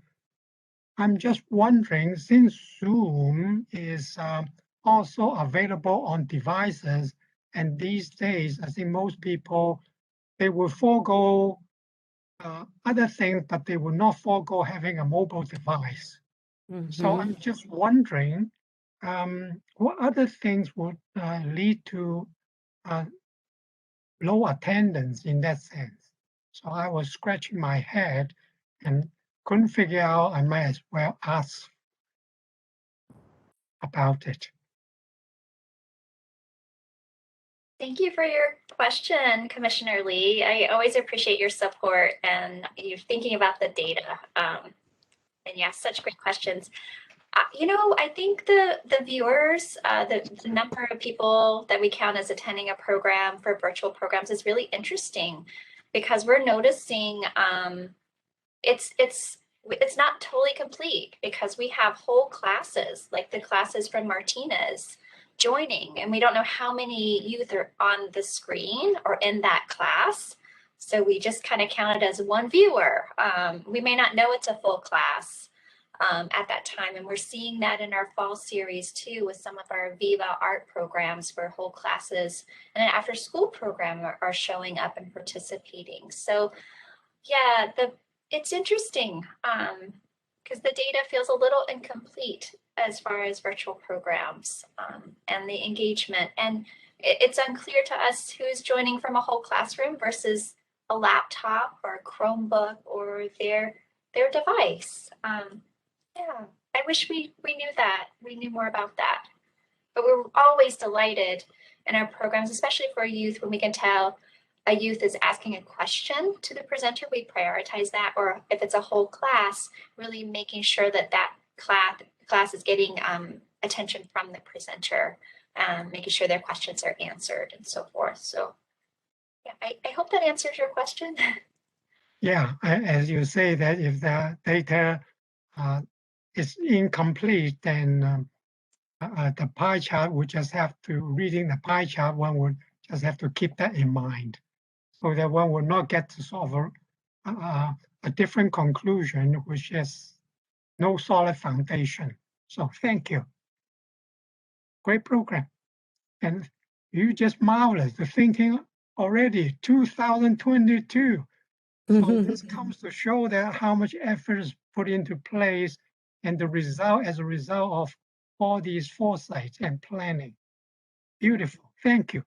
O: I'm just wondering, since Zoom is also available on devices, and these days, I think most people, they will forego other things, but they will not forego having a mobile device. So I'm just wondering, what other things would lead to low attendance in that sense? So I was scratching my head and couldn't figure out. I might as well ask about it.
P: Thank you for your question, Commissioner Lee. I always appreciate your support and you thinking about the data. And you ask such great questions. I think the viewers, the number of people that we count as attending a program for virtual programs is really interesting because we're noticing it's not totally complete because we have whole classes, like the classes from Martinez, joining, and we don't know how many youth are on the screen or in that class. So we just kind of count it as one viewer. We may not know it's a full class at that time. And we're seeing that in our fall series too, with some of our Viva art programs where whole classes and an after school program are showing up and participating. So yeah, it's interesting because the data feels a little incomplete as far as virtual programs and the engagement. And it's unclear to us who's joining from a whole classroom versus a laptop or a Chromebook or their device. Yeah, I wish we knew that. We knew more about that. But we're always delighted in our programs, especially for youth, when we can tell a youth is asking a question to the presenter, we prioritize that. Or if it's a whole class, really making sure that class is getting attention from the presenter, making sure their questions are answered and so forth. So yeah, I hope that answers your question.
O: Yeah, as you say that if the data is incomplete, then the pie chart would just have to, reading the pie chart, one would just have to keep that in mind so that one will not get to sort of a different conclusion, which is no solid foundation. So thank you. Great program. And you just marvelous, the thinking already 2022. So this comes to show that how much effort is put into place and the result as a result of all these foresights and planning. Beautiful. Thank you.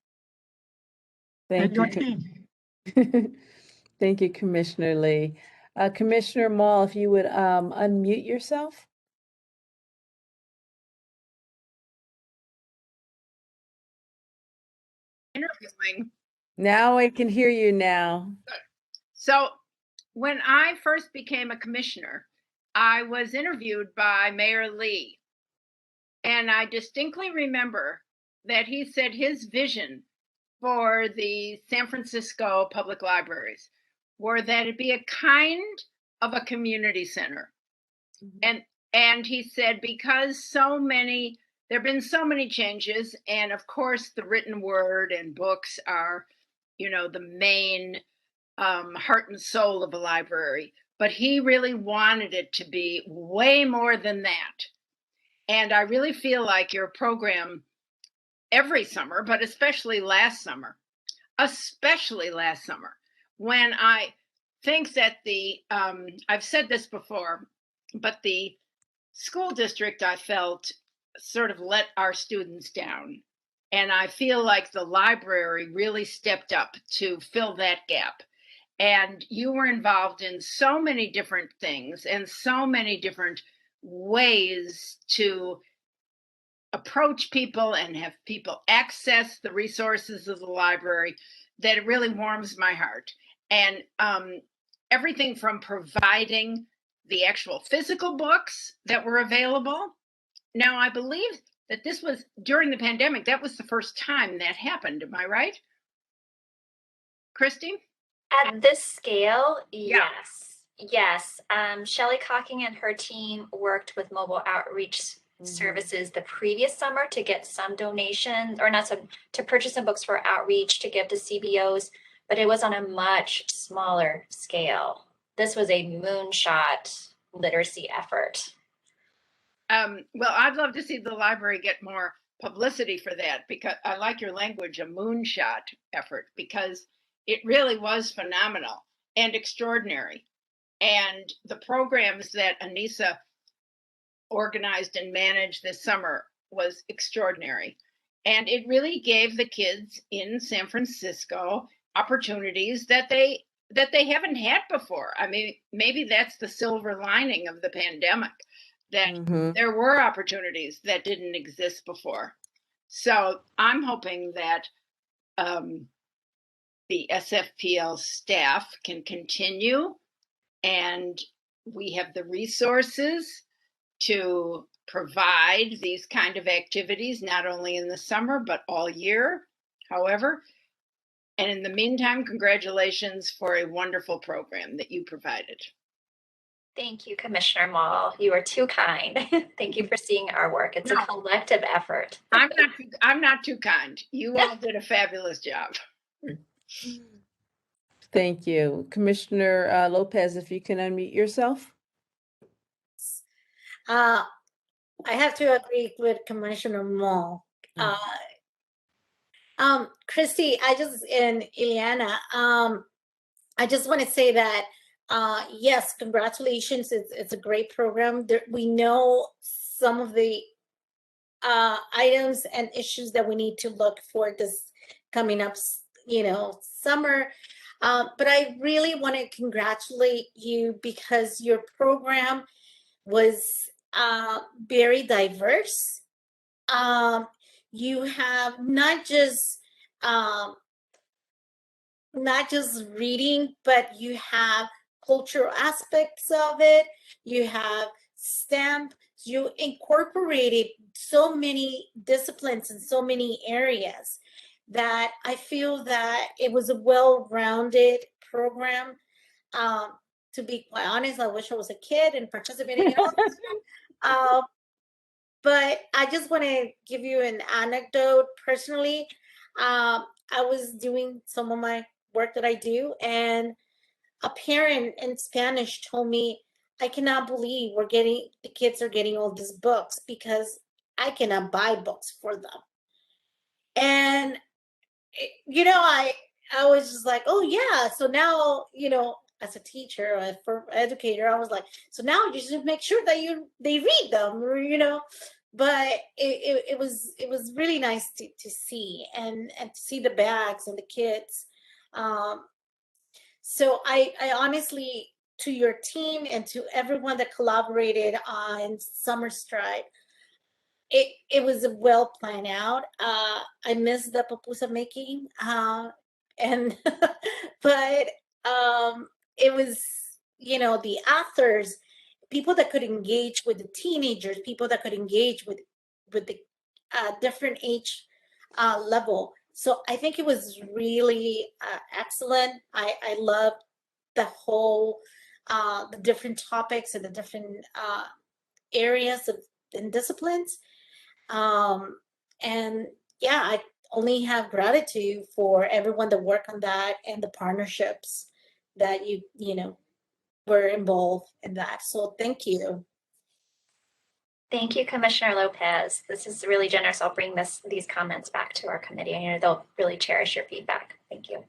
B: Thank
O: And your
B: you.
O: team.
B: Thank you, Commissioner Lee. Commissioner Mall, if you would unmute yourself.
S: Interviewing.
B: Now I can hear you now.
S: So when I first became a commissioner, I was interviewed by Mayor Lee. And I distinctly remember that he said his vision for the San Francisco public libraries were that it be a kind of a community center. Mm-hmm. And he said, because there have been so many changes, and of course the written word and books are, the main heart and soul of a library, but he really wanted it to be way more than that. And I really feel like your program every summer, but especially last summer, when I think that I've said this before, but the school district, I felt, sort of let our students down. And I feel like the library really stepped up to fill that gap. And you were involved in so many different things and so many different ways to approach people and have people access the resources of the library that it really warms my heart. And everything from providing the actual physical books that were available. Now, I believe that this was during the pandemic. That was the first time that happened. Am I right? Christy?
P: At this scale,
S: Yeah.
P: yes. Shelley Cocking and her team worked with mobile outreach services the previous summer to get some donations, or not some, to purchase some books for outreach to give to CBOs, but it was on a much smaller scale. This was a moonshot literacy effort.
S: Well, I'd love to see the library get more publicity for that, because I like your language, a moonshot effort, because it really was phenomenal and extraordinary. And the programs that Anissa organized and managed this summer was extraordinary. And it really gave the kids in San Francisco opportunities that they haven't had before. I mean, maybe that's the silver lining of the pandemic, that there were opportunities that didn't exist before. So I'm hoping that the SFPL staff can continue, and we have the resources to provide these kind of activities, not only in the summer, but all year. However, and in the meantime, congratulations for a wonderful program that you provided.
P: Thank you, Commissioner Mall. You are too kind. Thank you for seeing our work. It's a collective effort.
S: I'm not too kind. You all did a fabulous job.
B: Thank you. Commissioner Lopez, if you can unmute yourself.
G: I have to agree with Commissioner Mall. Christy, and Ileana, I just want to say that, yes, congratulations. It's a great program. We know some of the items and issues that we need to look for this coming up, summer. But I really want to congratulate you because your program was very diverse. You have not just reading, but you have cultural aspects of it. You have STEM. You incorporated so many disciplines in so many areas that I feel that it was a well-rounded program. To be quite honest, I wish I was a kid and participating in all this. But I just want to give you an anecdote personally. I was doing some of my work that I do, and a parent in Spanish told me, I cannot believe the kids are getting all these books because I cannot buy books for them. And, I was just like, oh yeah. So now, as a teacher, as an educator, I was like, so now you just make sure that they read them, but it was really nice to see and to see the bags and the kids. So I honestly, to your team and to everyone that collaborated on Summer Stride, it was well planned out. I missed the pupusa making, and but it was, the authors, people that could engage with the teenagers, people that could engage with the different age level. So I think it was really excellent. I loved the whole the different topics and the different areas and disciplines. And yeah, I only have gratitude for everyone that worked on that and the partnerships that you were involved in that. So thank you.
P: Thank you, Commissioner Lopez. This is really generous. I'll bring these comments back to our committee. I know they'll really cherish your feedback. Thank you.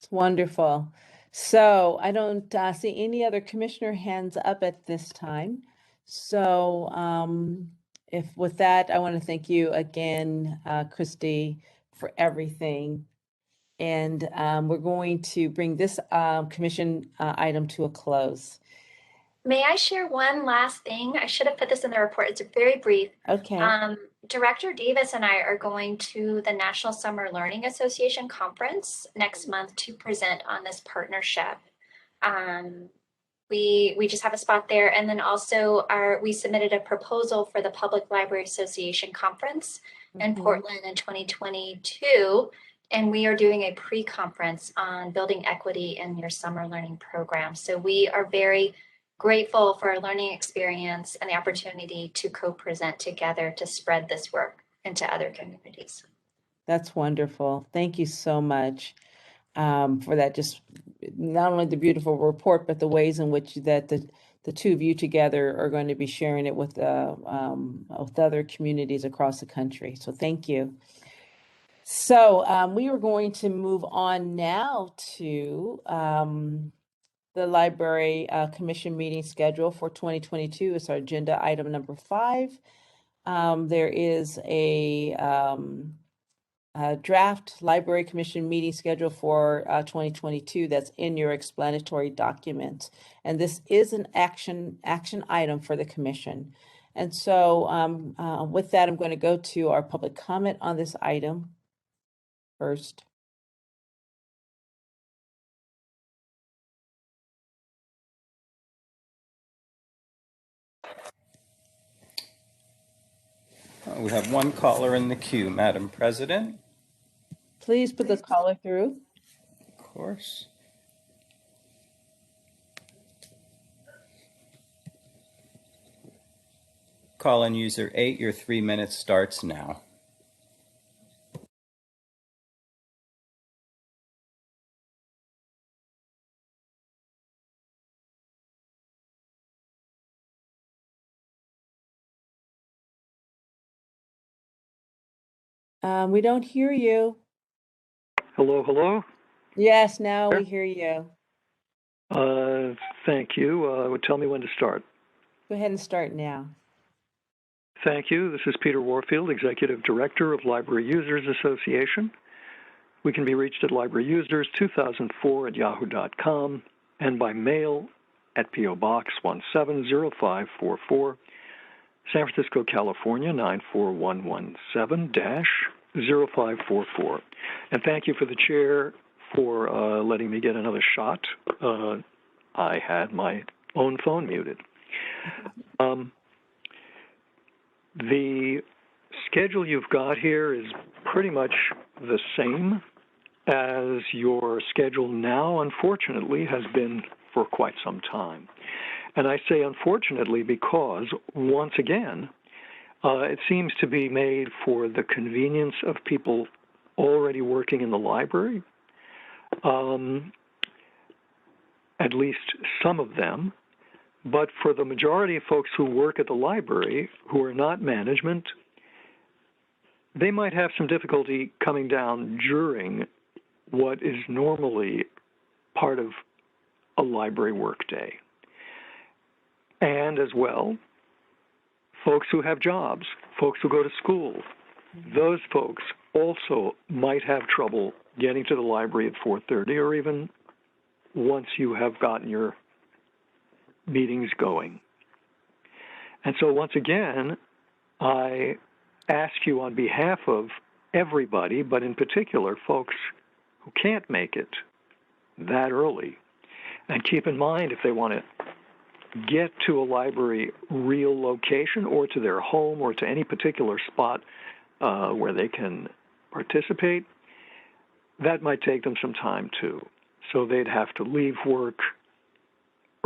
B: It's wonderful. So I don't see any other commissioner hands up at this time. So if with that, I want to thank you again, Christy, for everything. And we're going to bring this commission item to a close.
P: May I share one last thing? I should have put this in the report. It's very brief.
B: Okay.
P: Director Davis and I are going to the National Summer Learning Association conference next month to present on this partnership. We just have a spot there. And then also we submitted a proposal for the Public Library Association conference in Portland in 2022. And we are doing a pre-conference on building equity in your summer learning program. So we are very grateful for our learning experience and the opportunity to co-present together to spread this work into other communities.
B: That's wonderful. Thank you so much for that. Just not only the beautiful report, but the ways in which that the two of you together are going to be sharing it with other communities across the country. So thank you. So we are going to move on now to the Library Commission meeting schedule for 2022. It's our agenda item number 5. There is a draft Library Commission meeting schedule for 2022 that's in your explanatory document. And this is an action item for the commission. And so with that, I'm going to go to our public comment on this item. first.
C: We have one caller in the queue, Madam President.
B: Please put the caller through.
C: Of course. Call-in user 8, your 3 minutes starts now.
B: We don't hear you.
D: Hello, hello.
B: Yes, now we hear you.
D: Thank you. Tell me when to start.
B: Go ahead and start now.
D: Thank you. This is Peter Warfield, Executive Director of Library Users Association. We can be reached at libraryusers2004@yahoo.com and by mail at P.O. Box 170544, San Francisco, California 94117-0544. And thank you for the chair for letting me get another shot. I had my own phone muted. The schedule you've got here is pretty much the same as your schedule now, unfortunately, has been for quite some time. And I say unfortunately because, once again, it seems to be made for the convenience of people already working in the library, at least some of them. But for the majority of folks who work at the library, who are not management, they might have some difficulty coming down during what is normally part of a library workday. And as well, folks who have jobs, folks who go to school, those folks also might have trouble getting to the library at 4:30 or even once you have gotten your meetings going. And so once again, I ask you on behalf of everybody, but in particular folks who can't make it that early, and keep in mind if they want to get to a library real location or to their home or to any particular spot where they can participate, that might take them some time too. So they'd have to leave work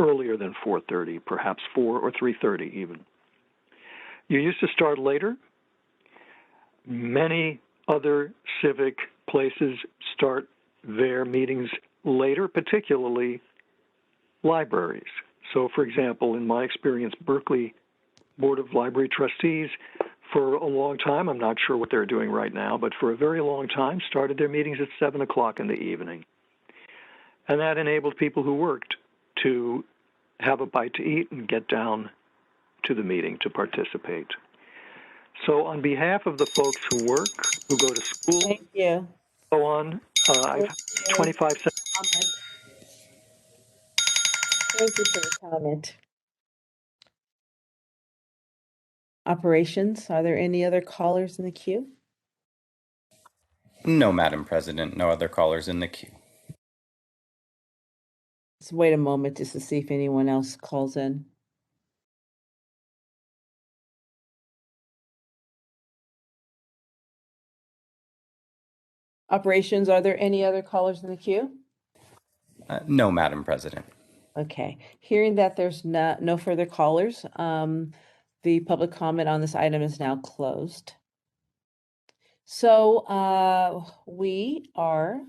D: earlier than 4:30, perhaps 4 or 3:30 even. You used to start later. Many other civic places start their meetings later, particularly libraries. So, for example, in my experience, Berkeley Board of Library Trustees, for a long time, I'm not sure what they're doing right now, but for a very long time, started their meetings at 7 o'clock in the evening. And that enabled people who worked to have a bite to eat and get down to the meeting to participate. So on behalf of the folks who work, who go to school,
B: Thank you.
D: so on, I have 25 seconds.
B: Thank you for your comment. Operations, are there any other callers in the queue?
C: No, Madam President, no other callers in the queue.
B: Let's wait a moment just to see if anyone else calls in. Operations, are there any other callers in the queue?
C: No, Madam President.
B: Okay, hearing that there's no further callers, the public comment on this item is now closed. So we are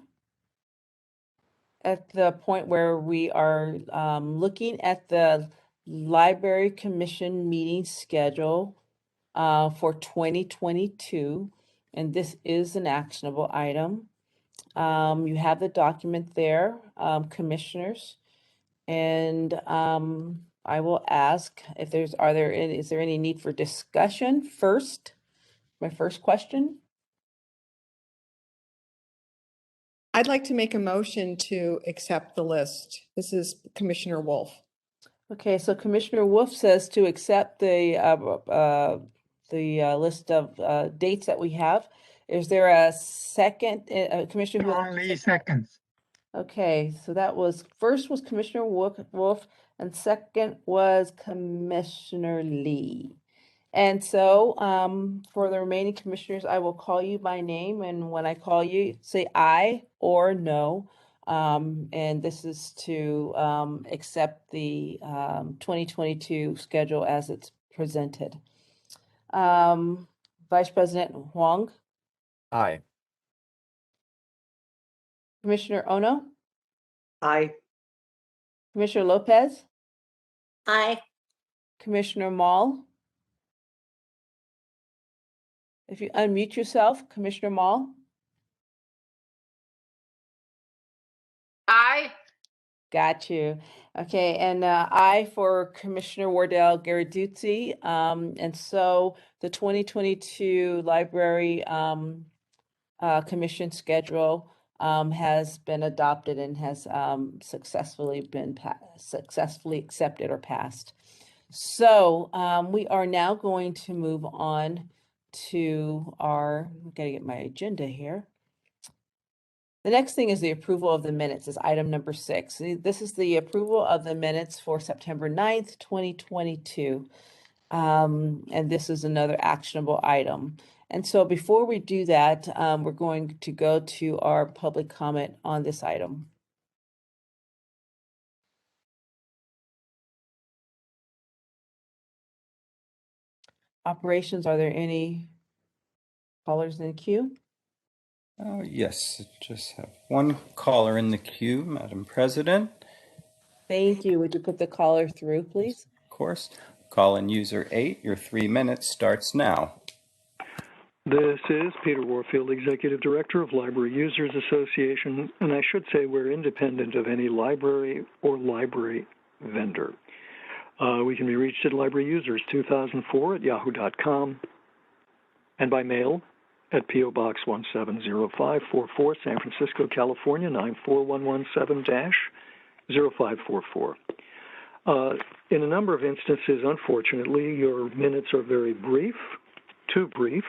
B: at the point where we are looking at the Library Commission meeting schedule for 2022, and this is an actionable item. You have the document there, commissioners, and I will ask if is there any need for discussion first? My first question.
N: I'd like to make a motion to accept the list. This is Commissioner Wolf.
B: Okay, so Commissioner Wolf says to accept the list of dates that we have. Is there a second, Commissioner?
O: John Lee seconds.
B: Okay, so that was, first was Commissioner Wolf, and second was Commissioner Lee. And so for the remaining commissioners, I will call you by name, and when I call you, say aye or no. And this is to accept the 2022 schedule as it's presented. Vice President Huang,
E: Aye.
B: Commissioner Ono,
I: Aye.
B: Commissioner Lopez,
G: Aye.
B: Commissioner Mall. If you unmute yourself, Commissioner Mall.
S: Aye.
B: Got you. Okay, and I for Commissioner Wardell Garaduzzi. And so the 2022 Library Commission schedule has been adopted and has successfully accepted or passed. So we are now going to move on to our, I've got to get my agenda here. The next thing is the approval of the minutes, is item number 6. This is the approval of the minutes for September 9th, 2022. And this is another actionable item. And so before we do that, we're going to go to our public comment on this item. Operations, are there any callers in the queue?
C: Yes, just have one caller in the queue, Madam President.
B: Thank you. Would you put the caller through, please?
C: Of course. Call-in user 8, your 3 minutes starts now.
D: This is Peter Warfield, Executive Director of Library Users Association, and I should say we're independent of any library or library vendor. We can be reached at libraryusers2004@yahoo.com and by mail at P.O. Box 170544, San Francisco, California, 94117-0544. In a number of instances, unfortunately, your minutes are very brief, too brief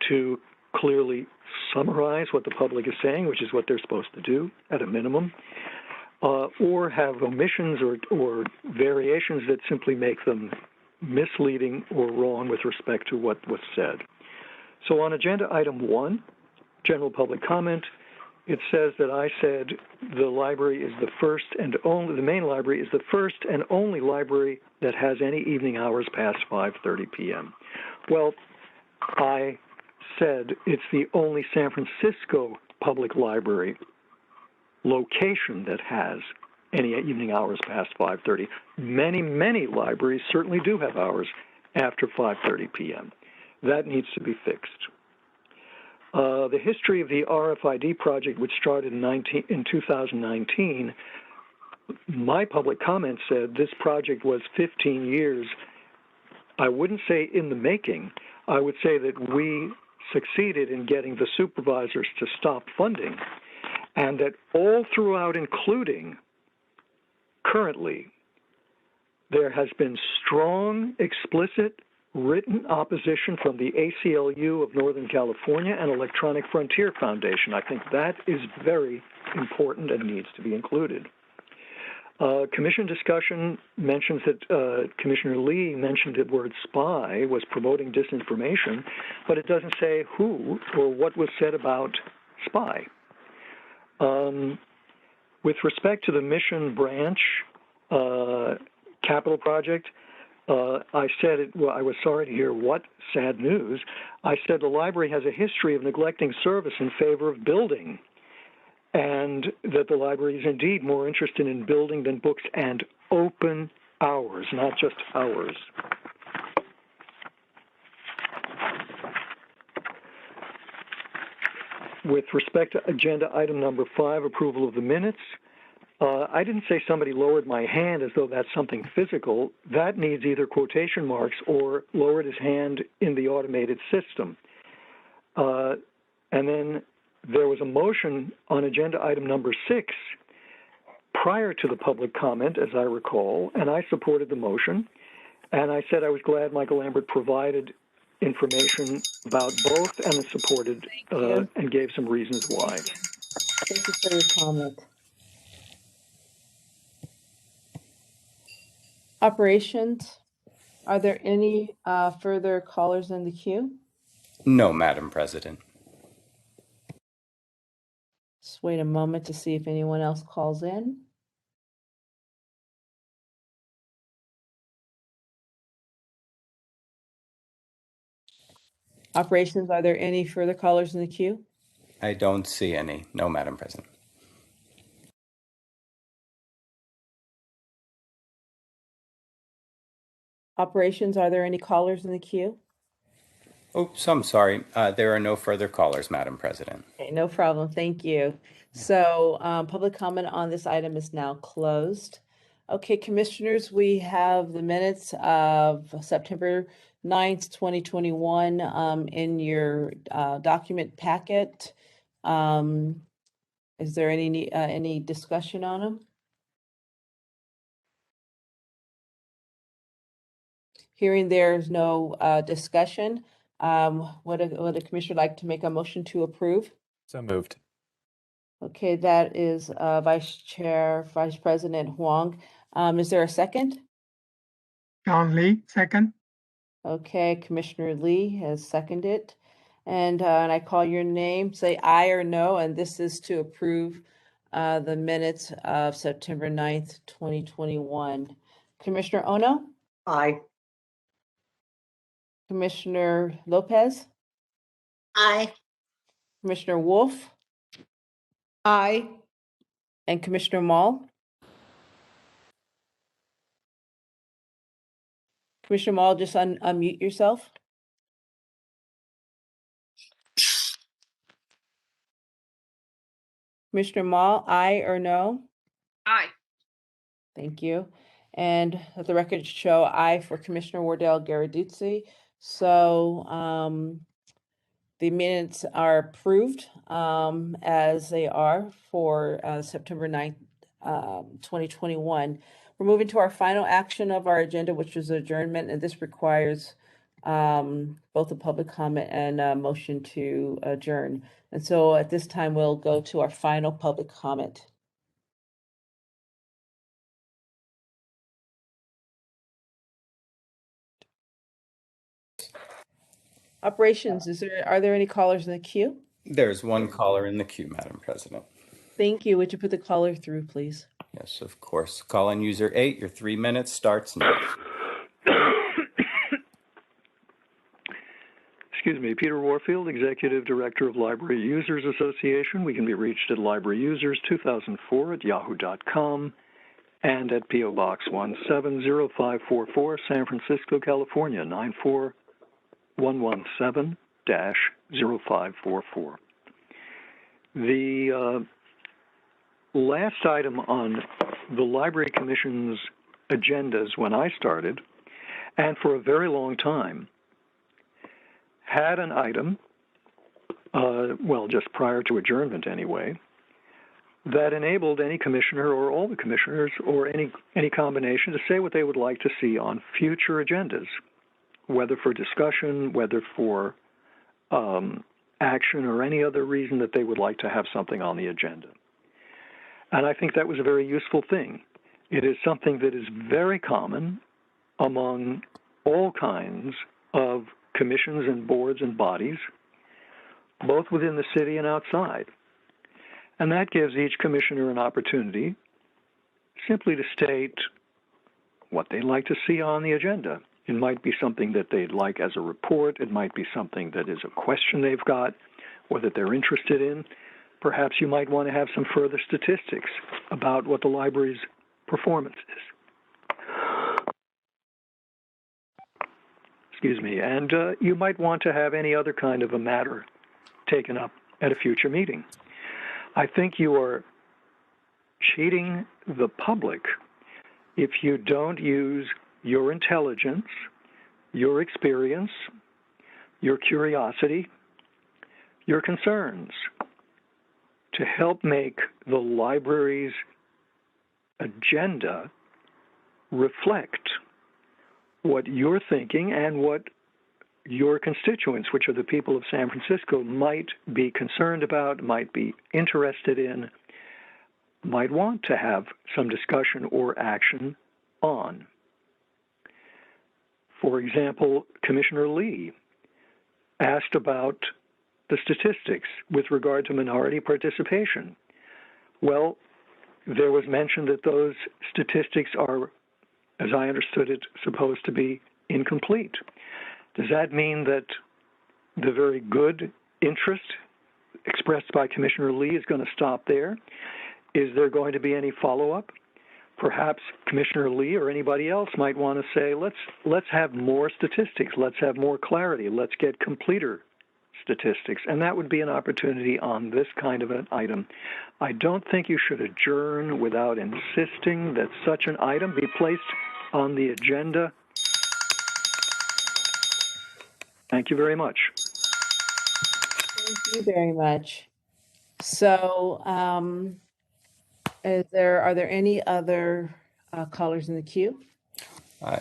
D: to clearly summarize what the public is saying, which is what they're supposed to do at a minimum, or have omissions or variations that simply make them misleading or wrong with respect to what was said. So on agenda item 1, general public comment, it says that I said the library is the first and only, the main library is the first and only library that has any evening hours past 5:30 p.m. Well, I said it's the only San Francisco public library location that has any evening hours past 5:30. Many, many libraries certainly do have hours after 5:30 p.m. That needs to be fixed. The history of the RFID project, which started in 2019, my public comment said this project was 15 years. I wouldn't say in the making. I would say that we succeeded in getting the supervisors to stop funding, and that all throughout, including currently, there has been strong, explicit, written opposition from the ACLU of Northern California and Electronic Frontier Foundation. I think that is very important and needs to be included. Commission discussion mentions that Commissioner Lee mentioned the word spy was promoting disinformation, but it doesn't say who or what was said about spy. With respect to the Mission Branch capital project, I said it, well, I was sorry to hear what sad news. I said the library has a history of neglecting service in favor of building, and that the library is indeed more interested in building than books and open hours, not just hours. With respect to agenda item number 5, approval of the minutes, I didn't say somebody lowered my hand as though that's something physical. That needs either quotation marks or lowered his hand in the automated system. And then there was a motion on agenda item number 6 prior to the public comment, as I recall, and I supported the motion. And I said I was glad Michael Lambert provided information about both and supported and gave some reasons why.
B: Thank you for your comment. Operations, are there any further callers in the queue?
C: No, Madam President.
B: Just wait a moment to see if anyone else calls in. Operations, are there any further callers in the queue?
C: I don't see any. No, Madam President.
B: Operations, are there any callers in the queue?
C: Oops, I'm sorry. There are no further callers, Madam President.
B: Okay, no problem. Thank you. So public comment on this item is now closed. Okay, commissioners, we have the minutes of September 9th, 2021 in your document packet. Is there any discussion on them? Hearing there's no discussion, would a commissioner like to make a motion to approve?
T: So moved.
B: Okay, that is Vice President Huang. Is there a second?
O: John Lee, second.
B: Okay, Commissioner Lee has seconded. And I call your name, say aye or no, and this is to approve the minutes of September 9th, 2021. Commissioner Ono?
I: Aye.
B: Commissioner Lopez?
G: Aye.
B: Commissioner Wolf?
N: Aye.
B: And Commissioner Mall? Commissioner Mall, just unmute yourself. Commissioner Mall, aye or no?
S: Aye.
B: Thank you. And let the record show aye for Commissioner Wardell Garaduzzi. So the minutes are approved as they are for September 9th, 2021. We're moving to our final action of our agenda, which is adjournment, and this requires both a public comment and a motion to adjourn. And so at this time, we'll go to our final public comment. Operations, are there any callers in the queue?
C: There's one caller in the queue, Madam President.
B: Thank you. Would you put the caller through, please?
C: Yes, of course. Call-in user 8, your 3 minutes starts now.
D: Excuse me, Peter Warfield, Executive Director of Library Users Association. We can be reached at libraryusers2004@yahoo.com and at P.O. Box 170544, San Francisco, California, 94117-0544. The last item on the Library Commission's agendas when I started, and for a very long time, had an item, well, just prior to adjournment anyway, that enabled any commissioner or all the commissioners or any combination to say what they would like to see on future agendas, whether for discussion, whether for action, or any other reason that they would like to have something on the agenda. And I think that was a very useful thing. It is something that is very common among all kinds of commissions and boards and bodies, both within the city and outside. And that gives each commissioner an opportunity simply to state what they'd like to see on the agenda. It might be something that they'd like as a report. It might be something that is a question they've got or that they're interested in. Perhaps you might want to have some further statistics about what the library's performance is. Excuse me. And you might want to have any other kind of a matter taken up at a future meeting. I think you are cheating the public if you don't use your intelligence, your experience, your curiosity, your concerns to help make the library's agenda reflect what you're thinking and what your constituents, which are the people of San Francisco, might be concerned about, might be interested in, might want to have some discussion or action on. For example, Commissioner Lee asked about the statistics with regard to minority participation. Well, there was mention that those statistics are, as I understood it, supposed to be incomplete. Does that mean that the very good interest expressed by Commissioner Lee is going to stop there? Is there going to be any follow-up? Perhaps Commissioner Lee or anybody else might want to say, let's have more statistics, let's have more clarity, let's get completer statistics, and that would be an opportunity on this kind of an item. I don't think you should adjourn without insisting that such an item be placed on the agenda. Thank you very much.
B: Thank you very much. So, are there any other callers in the queue?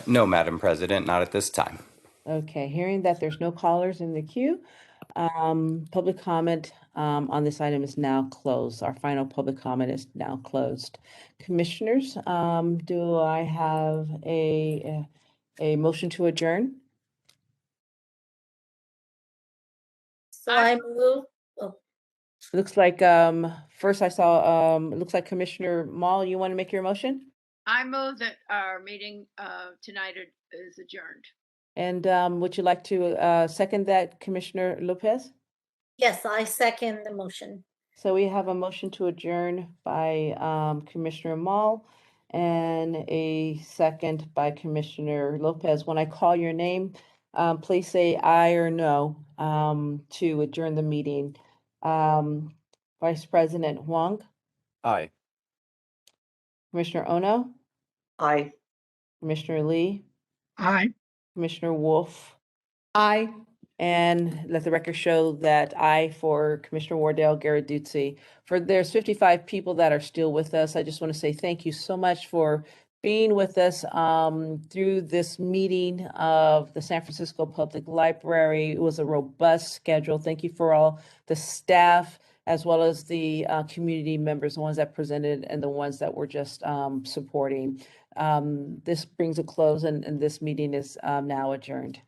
C: No, Madam President, not at this time.
B: Okay, hearing that there's no callers in the queue, public comment on this item is now closed. Our final public comment is now closed. Commissioners, do I have a motion to adjourn?
G: So I move. Oh,
B: Looks like first I saw it looks like Commissioner Mall, you want to make your motion?
S: I move that our meeting tonight is adjourned.
B: And would you like to second that, Commissioner Lopez?
G: yes, I second the motion.
B: So we have a motion to adjourn by Commissioner Mall and a second by Commissioner Lopez. When I call your name, please say aye or no to adjourn the meeting. Vice President Huang,
C: Aye.
B: Commissioner Ono,
I: Aye.
B: Commissioner Lee,
O: Aye.
B: Commissioner Wolf,
H: Aye.
B: and let the record show that aye for Commissioner Wardell Garriduzzi. There's 55 people that are still with us. I just want to say thank you so much for being with us through this meeting of the San Francisco Public Library. It was a robust schedule. Thank you for all the staff as well as the community members, the ones that presented and the ones that were just supporting. This brings a close and this meeting is now adjourned.